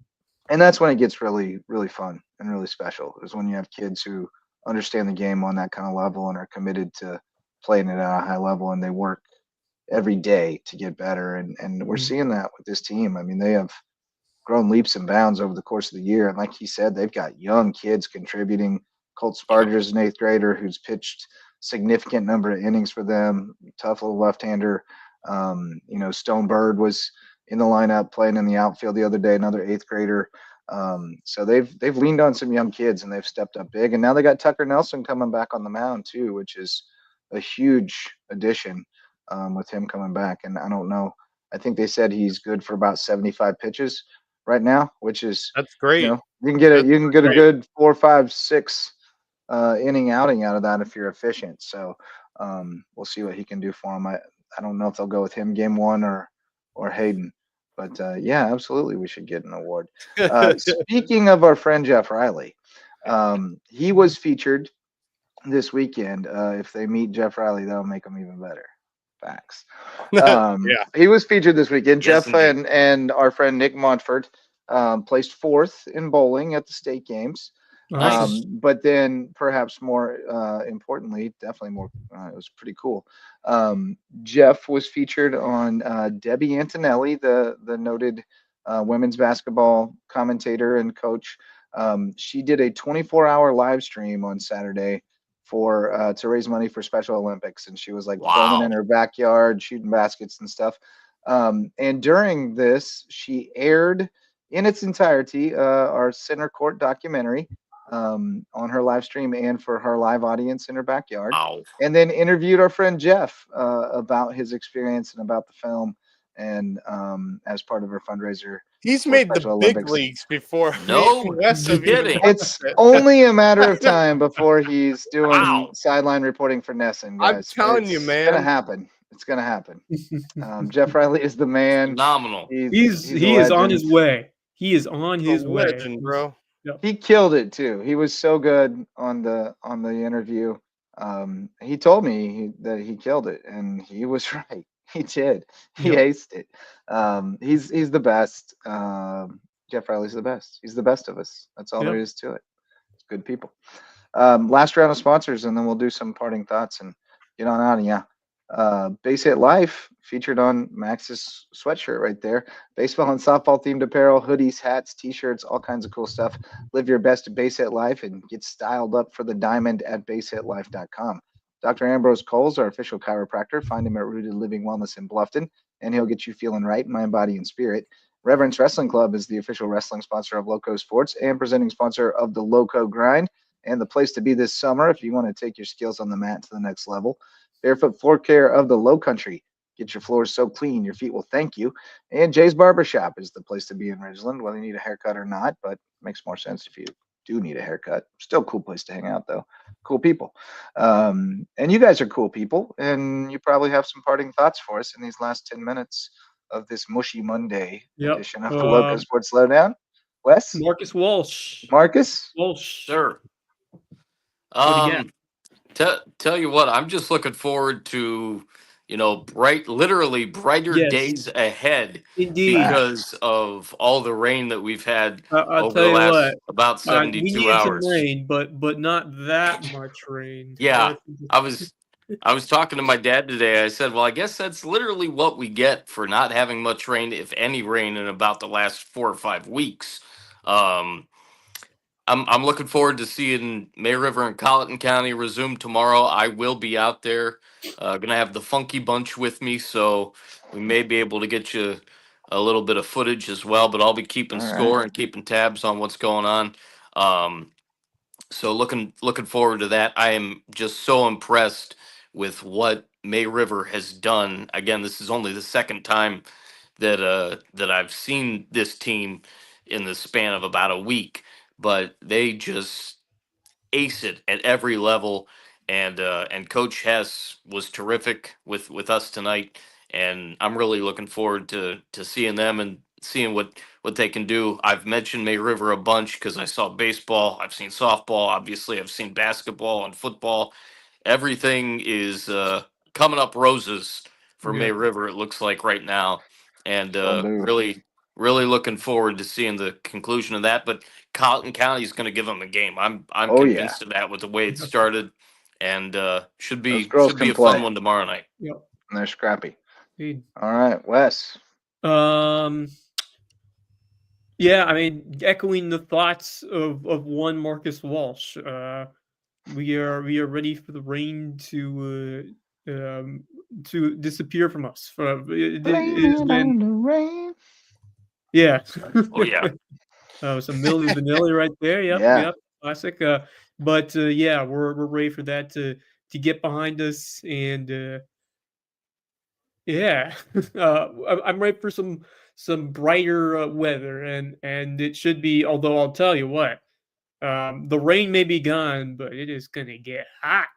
that's when it gets really, really fun and really special, is when you have kids who understand the game on that kind of level and are committed to playing it at a high level, and they work every day to get better. And we're seeing that with this team. I mean, they have grown leaps and bounds over the course of the year. And like he said, they've got young kids contributing. Colt Sparger's an 8th grader who's pitched significant number of innings for them. Tough little left-hander. Stone Bird was in the lineup playing in the outfield the other day, another 8th grader. So they've leaned on some young kids, and they've stepped up big. And now they got Tucker Nelson coming back on the mound too, which is a huge addition, with him coming back. And I don't know, I think they said he's good for about 75 pitches right now, which is, that's great. You can get a good 4, 5, 6 inning outing out of that if you're efficient. So we'll see what he can do for him. I don't know if they'll go with him game 1 or Hayden, but yeah, absolutely, we should get an award. Speaking of our friend Jeff Riley, he was featured this weekend. If they meet Jeff Riley, that'll make them even better. Facts. He was featured this weekend. Yes, Jeff and our friend Nick Montfort placed 4th in bowling at the state games. Nice. But then perhaps more importantly, definitely more, it was pretty cool. Jeff was featured on Debbie Antonelli, the noted women's basketball commentator and coach. She did a 24-hour live stream on Saturday to raise money for Special Olympics, and she was like filming in her backyard, shooting baskets and stuff. And during this, she aired in its entirety our Center Court documentary on her live stream and for her live audience in her backyard. Wow. And then interviewed our friend Jeff about his experience and about the film, and as part of her fundraiser. He's made the big leagues before. No kidding. It's only a matter of time before he's doing sideline reporting for Nesson, guys. I'm telling you, man. It's gonna happen. It's gonna happen. Jeff Riley is the man. Phenomenal. He is on his way. He is on his way, legend, bro. He killed it too. He was so good on the interview. He told me that he killed it, and he was right. He did. He aced it. He's the best. Jeff Riley's the best. He's the best of us. That's all there is to it. It's good people. Last round of sponsors, and then we'll do some parting thoughts and get on out of here. Base Hit Life featured on Max's sweatshirt right there. Baseball and softball themed apparel, hoodies, hats, t-shirts, all kinds of cool stuff. Live your best Base Hit Life and get styled up for the diamond at basehitlife.com. Dr. Ambrose Coles, our official chiropractor. Find him at Rooted Living Wellness in Bluffton, and he'll get you feeling right in mind, body, and spirit. Reverence Wrestling Club is the official wrestling sponsor of LowcoSports and presenting sponsor of the Lowco Grind, and the place to be this summer if you want to take your skills on the mat to the next level. Barefoot Floor Care of the Low Country. Get your floors so clean your feet will thank you. And Jay's Barbershop is the place to be in Ridgeland, whether you need a haircut or not, but it makes more sense if you do need a haircut. Still a cool place to hang out, though. Cool people. And you guys are cool people, and you probably have some parting thoughts for us in these last 10 minutes of this Mushy Monday edition of the Loco Sports Lowdown. Wes? Marcus Walsh. Marcus? Walsh. Sure. What do you got? Tell you what, I'm just looking forward to, literally brighter Yes. days ahead Indeed. because of all the rain that we've had I'll over tell the you last what, about we 72 needed hours. some rain, but not that much rain. Yeah, I was talking to my dad today. I said, well, I guess that's literally what we get for not having much rain, if any rain, in about the last 4 or 5 weeks. I'm looking forward to seeing May River and Colleton County resume tomorrow. I will be out there. Gonna have the Funky Bunch with me, so we may be able to get you a little bit of footage as well. But I'll be keeping score and keeping tabs on what's going on. So looking forward to that. I am just so impressed with what May River has done. Again, this is only the second time that I've seen this team in the span of about a week, but they just ace it at every level. And Coach Hess was terrific with us tonight, and I'm really looking forward to seeing them and seeing what they can do. I've mentioned May River a bunch because I saw baseball, I've seen softball, obviously I've seen basketball and football. Everything is coming up roses for May River, it looks like right now, and really looking forward to seeing the conclusion of that. But Colleton County is going to give them a game. I'm convinced of that with the way it started, and should be a fun one tomorrow night. Yep. And they're scrappy. Indeed. All right, Wes. Yeah, I mean, echoing the thoughts of one Marcus Walsh. We are ready for the rain to disappear from us. It has been, the rain. Yeah. Oh yeah. Some Milli Vanilli right there. Yep. Classic. But yeah, we're ready for that to get behind us, and yeah, I'm ready for some brighter weather, and it should be. Although I'll tell you what, the rain may be gone, but it is gonna get hot.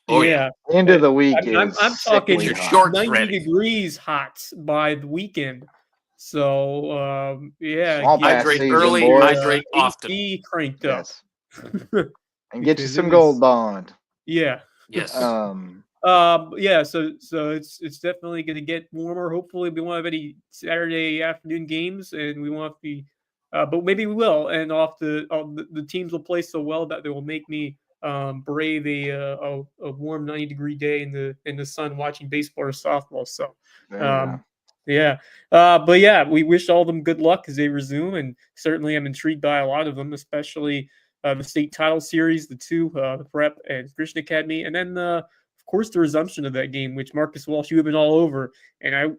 Oh yeah. End of the week I'm talking your shorts 90 ready. degrees hot by the weekend. So yeah, hydrate early, hydrate often. AC cranked up. And get you some Gold Bond. Yeah. Yes. Yeah, so it's definitely going to get warmer. Hopefully, we won't have any Saturday afternoon games, and we won't be, but maybe we will. And the teams will play so well that they will make me brave a warm 90-degree day in the sun watching baseball or softball. So, yeah. But yeah, we wish all of them good luck as they resume, and certainly I'm intrigued by a lot of them, especially the state title series, the prep and Christian Academy, and then of course the resumption of that game, which Marcus Walsh, you have been all over, and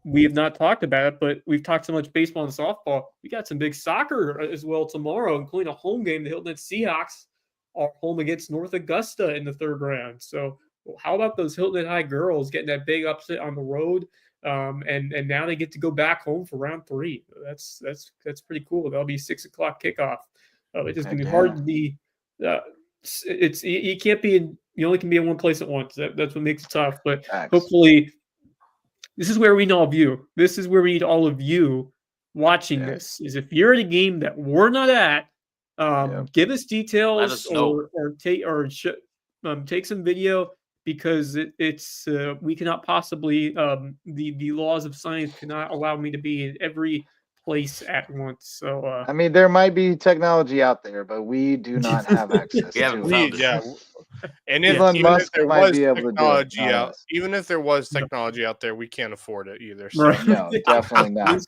we have not talked about it, but we've talked so much baseball and softball. We got some big soccer as well tomorrow, including a home game. The Hilton Head Seahawks are home against North Augusta in the third round. So how about those Hilton Head High girls getting that big upset on the road? And now they get to go back home for round 3. That's pretty cool. That'll be 6:00 kickoff. It's just gonna be hard to be. You can't be you only can be in one place at once. That's what makes it tough. But hopefully, this is where we need all of you. This is where we need all of you watching this. Is if you're at a game that we're not at, give us details. Let us know. or take some video. Because it's we cannot possibly the laws of science cannot allow me to be in every place at once. So I mean, there might be technology out there, but we do not have access to it. Yeah. And if, Elon even Musk if there might was be able to do it, technology out, even if there was technology out there, we can't afford it either. So. Right. No, definitely not.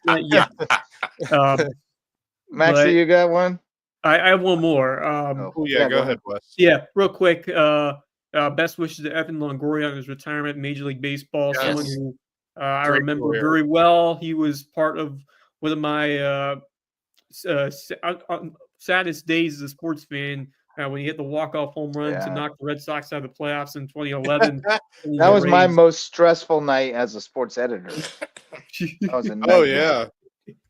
Maxie, you got one? I have one more. Go ahead, Wes. Yeah, real quick. Best wishes to Evan Longoria on his retirement, Major League Baseball. Yes. Someone who I Great remember career. very well. He was part of one of my saddest days as a sports fan when he hit the walk-off home run to Yeah. knock the Red Sox out of the playoffs in 2011. That was my most stressful night as a sports editor. That was a nightmare. Oh yeah,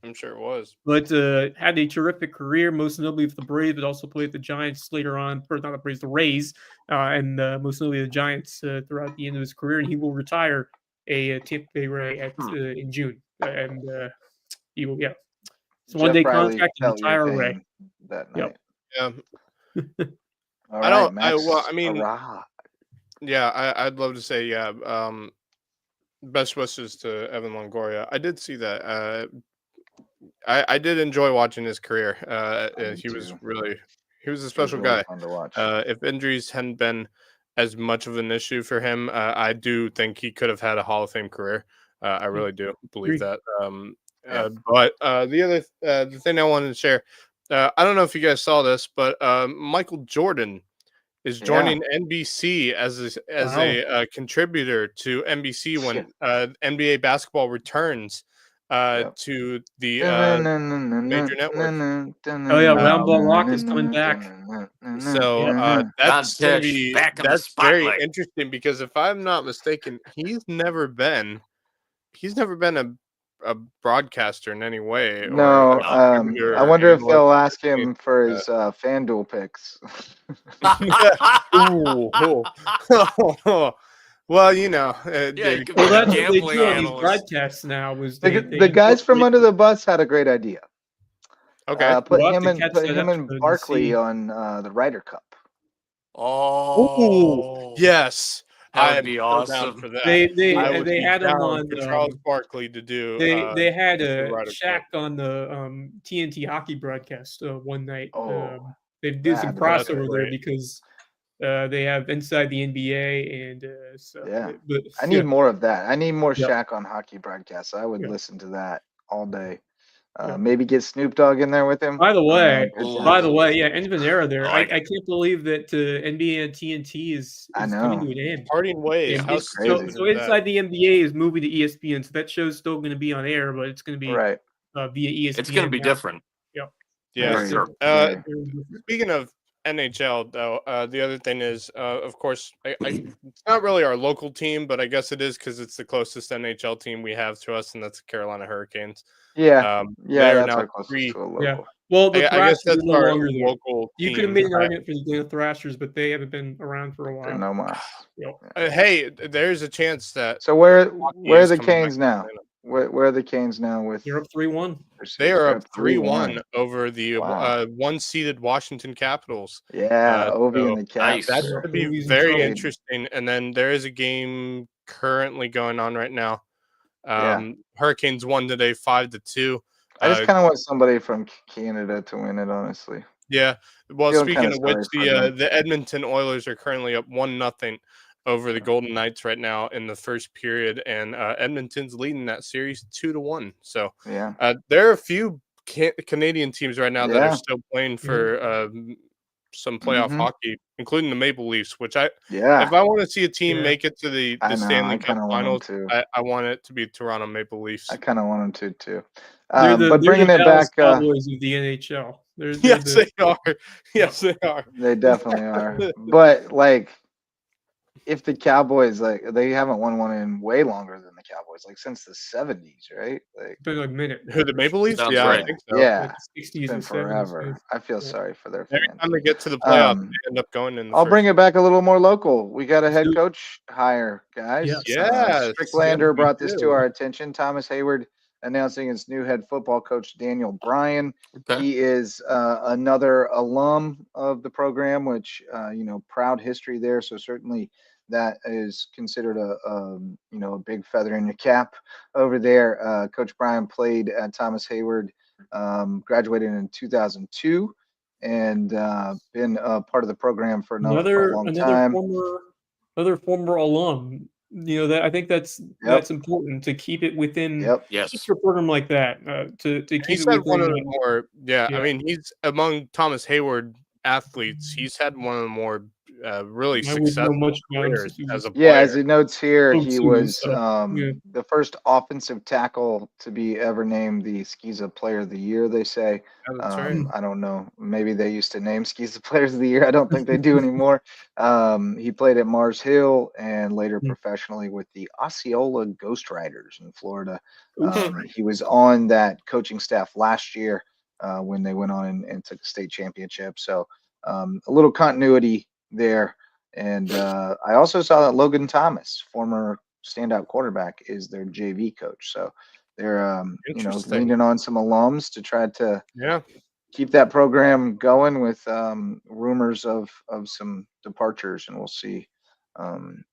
I'm sure it was. But had a terrific career, most notably with the Braves, but also played with the Giants later on, or not the Braves, the Rays, and most notably the Giants throughout the end of his career. And he will retire a Tampa Bay Ray in June, and he will, it's one day Riley contract and felt your retire Ray. pain that night. Yep. Yeah. All I right, don't. Max. Well, I mean, hurrah. yeah, I'd love to say, best wishes to Evan Longoria. I did see that. I did enjoy watching his career. He was too. he was a It was special really guy. fun to watch. If injuries hadn't been as much of an issue for him, I do think he could have had a Hall of Fame career. I really do believe Agreed. that. But the thing I wanted to share, I don't know if you guys saw this, but Michael Jordan is joining NBC as a contributor to NBC when NBA basketball returns to the major network. Oh yeah, Round Ball Rock is coming back. So that's gonna be back in the very spotlight. interesting because if I'm not mistaken, he's never been a broadcaster in any way. No, Or a contributor I or wonder if analyst they'll or ask him anything for like his FanDuel picks. Ooh. Well, you know, Yeah, you could Well, be a that's what they gambling do on these analyst. broadcasts now. Was The guys from Under the Bus had a great idea. okay. Put We'll have him to and catch put that him and episode and Barkley see. on the Ryder Cup. Oh, Yes, that would I'm be so down awesome. for that. They I would they be had him down on. for Charles Barkley to do. They had the a Ryder Shaq Cup. on the TNT hockey broadcast one night. Oh, They did some that'd be That's crossover there great. because they have Inside the NBA and so. Yeah. But I need more of that. I need more Yep. Shaq on hockey broadcasts. I would Yep. listen to that all day. Yep. Maybe get Snoop Dogg in there with him. By the way, Ooh. yeah, end of an era there. I like I can't believe that NBA and TNT is I coming know. to an end. Parting ways. And How it's stupid crazy. is so that? Inside the NBA is moving to ESPN, so that show's still going to be on air, but it's going to be Right. via ESPN. It's going to be now. different. Yep. Yeah. For sure. Very. Speaking of NHL, though, the other thing is, of course, it's not really our local team, but I guess it is because it's the closest NHL team we have to us, and that's the Carolina Hurricanes. Yeah. They're That's now our closest to a local. Yeah. Well, the I guess Thrashers that's are no our longer there. local You team. could have made an argument for the Thrashers, but they haven't been around for a while. No more. Yep. Hey, there's a chance that So where are is the coming back Canes to now? Atlanta. Where are the Canes now with? They're up 3-1. They are They're up 3-1 over the Wow. one-seeded Washington Capitals. Yeah, Ovi so and the Caps. nice. That's Yeah. going to be Ovi's in very trouble. interesting. And then there is a game currently going on right now. Yeah. Hurricanes won today 5-2. I just kind of want somebody from Canada to win it, honestly. Yeah. Well, Feeling speaking kinda of which, sorry for them. the Edmonton Oilers are currently up 1-0 over the Golden Knights right now in the first period, and Edmonton's leading that series 2-1. So Yeah. there are a few Canadian teams right now that Yeah. are still playing for some playoff Mhm. hockey, including the Maple Leafs. Which if Yeah. I want to see a team Yeah. make it to the I know, Stanley I Cup kinda want 'em Finals, to. I want it to be Toronto Maple Leafs. I kind of want them to too. They're But they're bringing the it Dallas back, Cowboys of the NHL. They're Yes, the, they are. Yes, they are. they definitely are. But like, if the Cowboys they haven't won one in way longer than the Cowboys, like since the '70s, right? Like, been like a minute. Who, the Maple Leafs? Sounds Yeah, right. I think so. yeah, Like the 60s it's been and 70s. forever. I feel Yeah. sorry for their Every fans. time they get to the playoffs, Um, they end up going in the I'll first. bring it back a little more local. We got a head do it. coach hire, guys. Yes. Yes, Stricklander yes, we brought this to do. our attention. Thomas Hayward announcing his new head football coach, Daniel Bryan. Okay. He is another alum of the program, which proud history there. So certainly that is considered a big feather in your cap over there. Coach Bryan played at Thomas Hayward, graduated in 2002, and been a part of the program for a long time. Another former alum. That I think that's important to keep it within. Yep. Yes. Just a program like that to keep He's it had within. one of the more, Yeah. I mean, he's among Thomas Hayward athletes. He's had one of the more really I wouldn't know successful much about him career since he as was a Yeah, player. as it notes here, so he soon. was So yeah. the first offensive tackle to be ever named the SCISA Player of the Year, they say. Yeah, that's right. I don't know. Maybe they used to name SCISA Players of the Year. I don't think they do anymore. He played at Mars Hill and later professionally with the Osceola Ghost Riders in Florida. He was on that coaching staff last year when they went on and took a state championship. So a little continuity there. And I also saw that Logan Thomas, former standout quarterback, is their JV coach. So they're Interesting. leaning on some alums to try to Yeah. keep that program going with rumors of some departures, and we'll see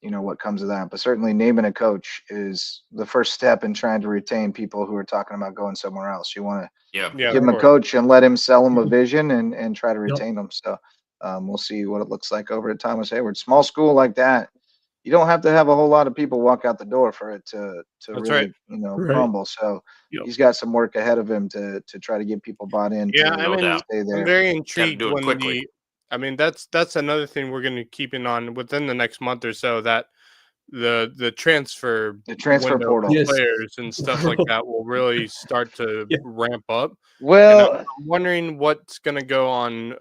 what comes of that. But certainly naming a coach is the first step in trying to retain people who are talking about going somewhere else. You want to Yeah. Yeah, give of them a course. coach and let him sell them a vision and try to Yep. retain them. So we'll see what it looks like over at Thomas Hayward. Small school like that, you don't have to have a whole lot of people walk out the door for it to That's really right. Right. crumble. So Yep. he's got some work ahead of him to try to get people bought in Yeah, to I No mean, doubt. stay I'm there. very Got to intrigued do it when quickly. I mean, that's another thing we're going to keep in on within the next month or so, that the transfer The transfer window portal. for Yes. players and stuff like that will really start to Yeah. ramp up. And Well, I'm wondering what's going to go on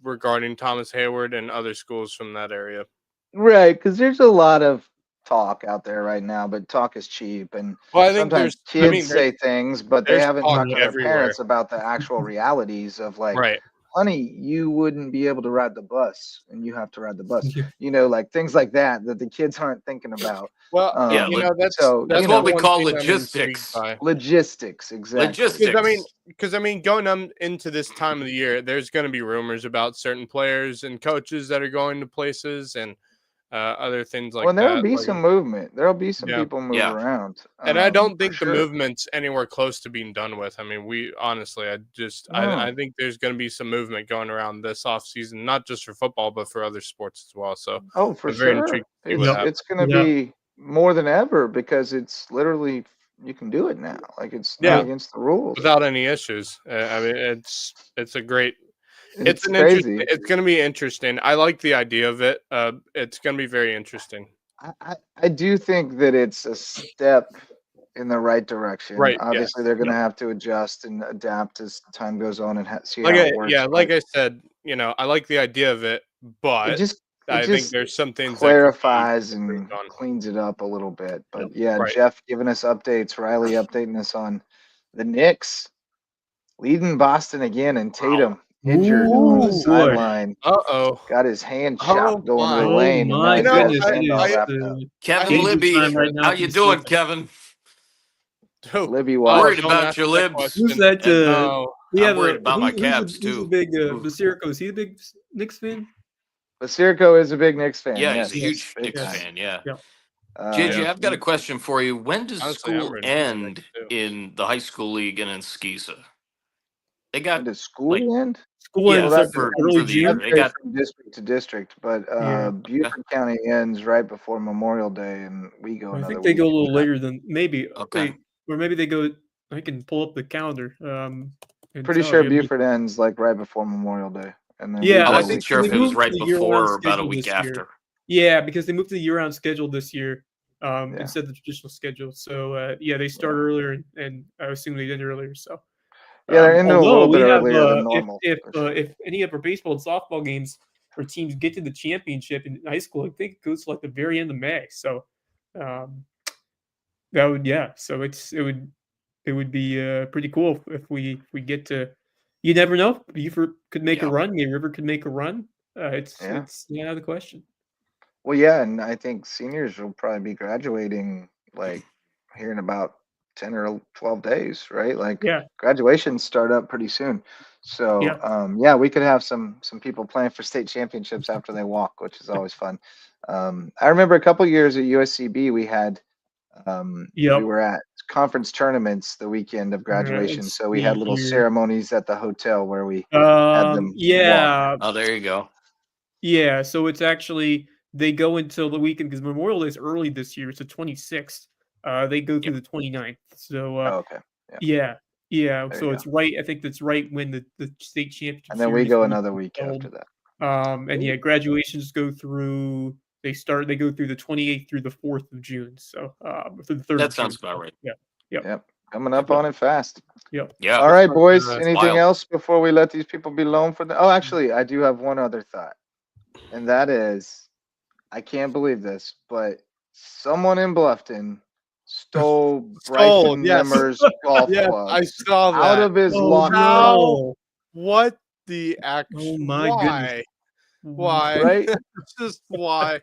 regarding Thomas Hayward and other schools from that area. right, because there's a lot of talk out there right now, but talk is cheap, and Well, I think sometimes kids say things, but they there's haven't talk talked to their everywhere. parents about the actual realities of like, Right. honey, you wouldn't be able to ride the bus, and you have to ride the bus. Yeah. Like things like that the kids aren't thinking about. Well, Yeah, that's So That's you what know, we one call thing I'm intrigued logistics. by. logistics, exactly. Logistics. Because I mean, going into this time of the year, there's going to be rumors about certain players and coaches that are going to places and other things Well, like and there'll that. be Like, some movement. There'll be some yeah, people move Yeah. around. and I don't For think the sure. movement's anywhere close to being done with. I mean, we honestly, I No. think there's going to be some movement going around this off season, not just for football, but for other sports as well. So Oh, for I'm very sure. intrigued to see It's what Yep. happens. it's gonna Yeah. be more than ever because it's literally you can do it now. Like it's not Yeah. against the rules. Without any issues. I mean, it's a great. It's an interesting. crazy. It's going to be interesting. I like the idea of it. It's going to be very interesting. I do think that it's a step in the right direction. Right, yes. Obviously, they're gonna Yep. have to adjust and adapt as time goes on and see Like how it works. like I said, I like the idea of it, It but just I it think just there's some things that could be clarifies and improved on. cleans it up a little bit. But Yep. yeah, Right. Jeff giving us updates, Riley updating us on the Knicks leading Boston again, and Tatum injured on the Ooh, boy. sideline. Uh-oh. Got his hand Oh, chopped going to the my. Oh lane, and now my he's got goodness, his it hand all is wrapped up. Kevin danger Libby, time right now how for you the doing, Celtics. Kevin? Libby Oh, White. Worried don't about ask your that libs. question. Who's that? No. We I'm have worried about my who's Cavs, who's a too. big Ooh. Basirko? Is he a big Knicks fan? Basirko is a big Knicks fan. Yeah, Yes, he's a huge big Knicks time. fan. Yeah. Yeah. JJ, Yeah. I've got a question for you. When does Honestly, I'm school ready for the end Knicks, too. in the high school league and in SCISA? They When got does school end? School yeah ends Well, like that for early the year. June. They varies got from district to district, but Yeah. Beaufort County ends right before Memorial Day, and we go I another think they go a week. little later than maybe okay. or maybe they go. I can pull up the calendar. And Pretty tell sure you. Beaufort ends like right before Memorial Day, and then we Yeah, I go I a wasn't think week sure they if it before. was moved to right the year-round before or about a schedule week this year. after. Yeah, because they moved to the year-round schedule this year Yeah. instead of the traditional schedule. So yeah, they start earlier, and I assume they end earlier. So Yeah, they're ending a although little bit we have earlier than normal. for sure. if any of our baseball and softball games or teams get to the championship in high school, I think it goes to like the very end of May. So that would So it would be pretty cool if we get to. You never know. Beaufort could make a Yeah. run. Gay River could make a run. It's Yeah. not out of the question. Well, yeah, and I think seniors will probably be graduating like here in about 10 or 12 days, right? Like Yeah. graduations start up pretty soon. So, Yeah. yeah, we could have some people playing for state championships after they walk, which is always fun. I remember a couple years at USCB, we had we Yep. were at conference tournaments the weekend of graduation, Let's so we see had little here. ceremonies at the hotel where we had them walk. Yeah. Oh, there you go. Yeah. So it's actually they go until the weekend because Memorial Day is early this year. It's the 26th. They go through the 29th. So Oh, okay. yeah. There So you it's right. I think that's right when the state championship And then we series go will be another week held. after that. And yeah, graduations go through. They go through the 28th through the 4th of June. So through the 3rd. That of June. sounds about right. Yeah. Yep. Yep. Coming up on it fast. Yep. Yeah. All right, boys. It's Anything wild. else before we let these people be alone for the? Oh, actually, I do have one other thought, and that is, I can't believe this, but someone in Bluffton stole Bryson yes. Nimmer's golf Yes, club I saw that. out of his Oh locker. no! What the actual? Oh my goodness! Why? Right? Just why?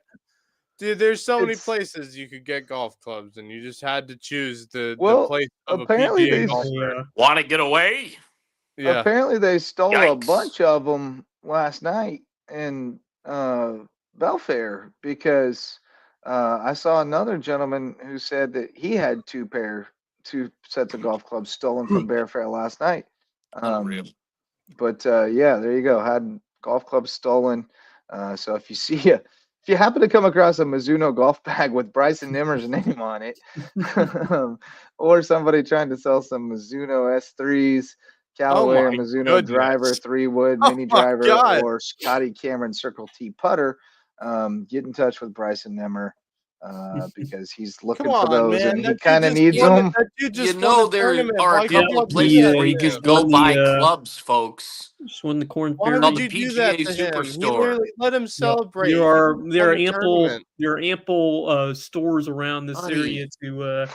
Dude, there's so many It's- places you could get golf clubs, and you just had to choose the Well, place of a apparently PGA they- golfer. Yeah. Want to get away? Yeah. Apparently, they stole a Yikes. bunch of them last night in Belfair because I saw another gentleman who said that he had two sets of golf clubs stolen from Bear Fair last night. Unreal. But yeah, there you go. Had golf clubs stolen. So if you happen to come across a Mizuno golf bag with Bryson Nimmer's name on it, or somebody trying to sell some Mizuno S3s, Callaway or my Mizuno goodness. driver, 3-wood Oh mini my driver, God. or Scotty Cameron Circle T putter, get in touch with Bryson Nimmer because he's looking Come for on, those man. and he That dude kind of just needs won- them. That dude just You won know, a there tournament. are Why a couple you of do places that where to you can him? go Won buy the, clubs, folks. Just won the Corn Why Ferry. Called would the you do that PGA to him? He Superstore. literally let him celebrate. There He are just there are won a ample tournament. there are ample stores around this Buddy. area to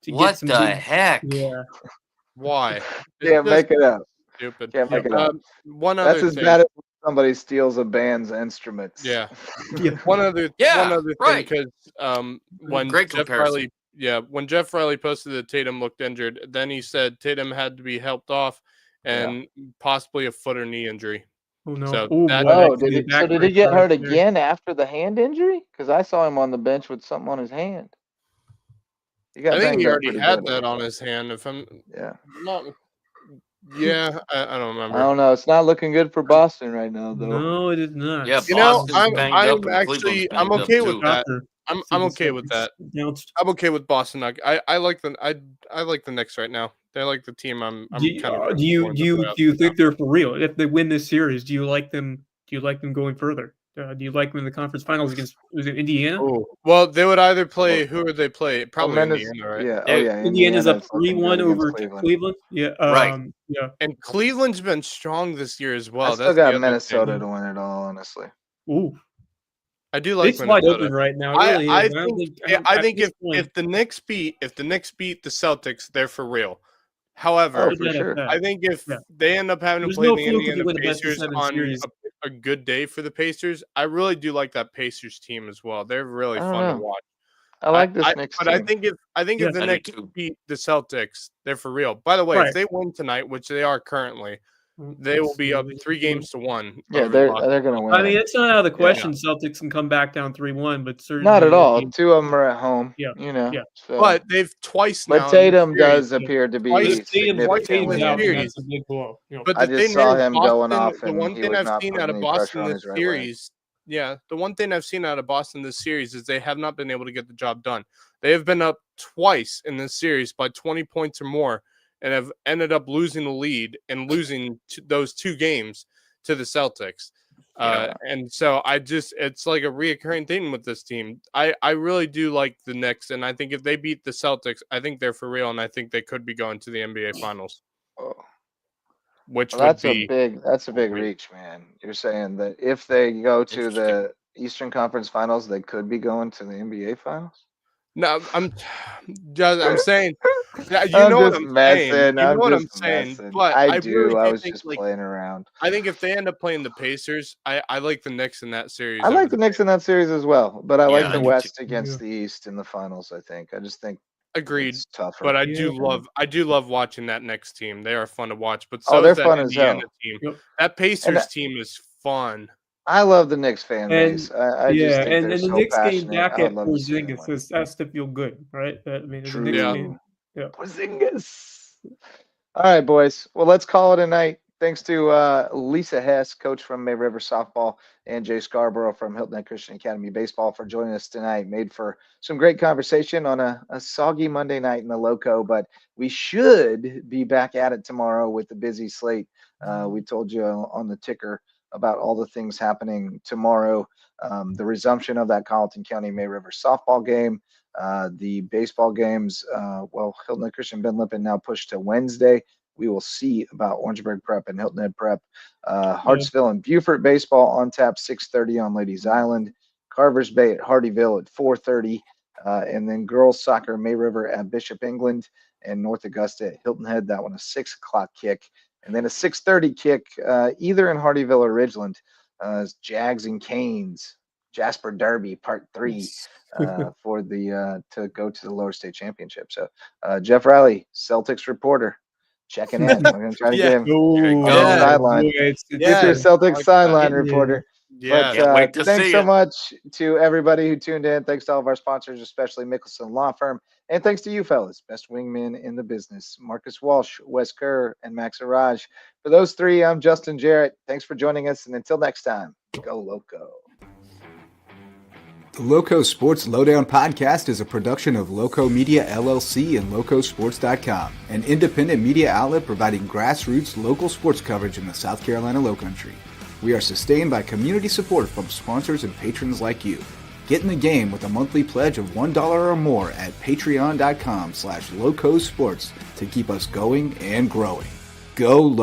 get What some the good. heck? Yeah. Why? It's Can't just make it up. stupid. Can't make it up. One That's other as thing. bad as when somebody steals a band's instruments. Yeah. Yeah. One other Yeah, thing, right. because when Great Jeff comparison. Riley, when Jeff Riley posted that Tatum looked injured, then he said Tatum had to be helped off and possibly a foot or knee injury. Oh no. So Oh that- boy, that Oh, could be a so did he backbreaker get right hurt there. again after the hand injury? Because I saw him on the bench with something on his hand. He got I think banged he up already pretty had good. that on his hand. If I'm Yeah. not, yeah, I don't I remember. don't know. It's not looking good for Boston right now, though. No, it is not. Yeah, You know, Boston's banged up and Cleveland's I'm banged up okay with too. that. Shocker. I'm See the okay with that. Celtics announced. I'm okay with Boston. I like the Knicks right now. They're like the team I'm Do you, kind of do you think they're for real? If they win this series, do you like them? Do you like them going further? Do you like them in the conference finals against was it Indiana? Oh, well, they would either play. Who would they play? Probably Indiana, right? Yeah. Oh, They- yeah. Indiana's up Indiana's looking 3-1 good against over Cleveland. Cleveland. Yeah. Right. Yeah. And Cleveland's been strong this year as well. I still That's the got other Minnesota thing. to win it all, honestly. Ooh. I do like It's wide Minnesota. open right now. It really I is. I don't think, think, I at think this if point, the Knicks beat the Celtics, they're for real. However, Oh, there's for that at sure. that. I think if Yeah. they end up having to There's play no the fluke if Indiana you win a best of Pacers 7 on series. a good day for the Pacers, I really do like that Pacers team as well. They're really I don't fun to know. watch. I like this Knicks But team. I think if Yeah. the I do Knicks too. beat the Celtics, they're for real. By the way, Right. if they win tonight, which they are currently, they will be up 3-1. Yeah, over they're Boston. going to win. I mean, it's not out of the Yeah. question. Celtics can come back down 3-1, but certainly Not at all. Two of them are at home. Yeah. You know. Yeah. So. But they've twice now. But in this Tatum does series- appear to be Twice- Tatum's significantly out, and injured. that's a big blow. You know. But I the just thing saw is, him going Boston- off, the and one he thing was I've not seen putting out of any pressure Boston on this his right leg. series, the one thing I've seen out of Boston this series is they have not been able to get the job done. They have been up twice in this series by 20 points or more, and have ended up losing the lead and losing those two games to the Celtics. And so it's like a reoccurring thing with this team. I really do like the Knicks, and I think if they beat the Celtics, I think they're for real, and I think they could be going to the NBA Finals, Oh. which Well, would be that's a big reach, man. You're saying that if they go to the Eastern Conference Finals, they could be going to the NBA Finals? no. I'm saying, yeah, you I'm know what just I'm messing. saying. You know what I'm just saying. messing. But I do. really I do was think, just like, playing around. I think if they end up playing the Pacers, I like the Knicks in that series. I over like the Knicks in that series as well, but I Yeah, like I the do West too. against the East in the finals. I think. I just think Agreed. it's tougher. But I Yeah. do love watching that Knicks team. They are fun to watch. But Oh, so they're is that fun as Indiana hell. team. Yep. That Pacers that- team is fun. I love the Knicks fan And base. I just yeah, think and they're the so Knicks game passionate. back I would at love to see them Porzingis win. has to feel good, right? I mean, the True. Knicks Yeah. game. Yeah. Porzingis. All right, boys. Well, let's call it a night. Thanks to Lisa Hess, coach from May River Softball, and Jay Scarbro from Hilton Head Christian Academy Baseball for joining us tonight. Made for some great conversation on a soggy Monday night in the Lowco, but we should be back at it tomorrow with the busy slate. We told you on the ticker about all the things happening tomorrow. The resumption of that Colleton County May River softball game, the baseball games. Hilton Head Christian Ben Lippen now pushed to Wednesday. We will see about Orangeburg Prep and Hilton Head Prep. Hartsville and Beaufort baseball on tap 6:30 on Ladies Island. Carvers Bay at Hardyville at 4:30. And then girls soccer May River at Bishop England and North Augusta at Hilton Head. That one a 6 o'clock kick. And then a 6:30 kick either in Hardyville or Ridgeland. Jags and Canes, Jasper Derby Part 3 for the to go to the lower state championship. So Jeff Riley, Celtics reporter, checking in. I'm going to try to get him on the sideline. Get your Celtics sideline reporter. Yeah, But thanks so much to everybody who tuned in. Thanks to all of our sponsors, especially Mickelson Law Firm. And thanks to you fellas, best wingmen in the business, Marcus Walsh, Wes Kerr, and Max Araj. For those three, I'm Justin Jarrett. Thanks for joining us. And until next time, go Loco. The Lowco Sports Lowdown podcast is a production of Lowco Media LLC and LowcoSports.com, an independent media outlet providing grassroots local sports coverage in the South Carolina Lowcountry. We are sustained by community support from sponsors and patrons like you. Get in the game with a monthly pledge of $1 or more at patreon.com/LowcoSports to keep us going and growing. Go Loco.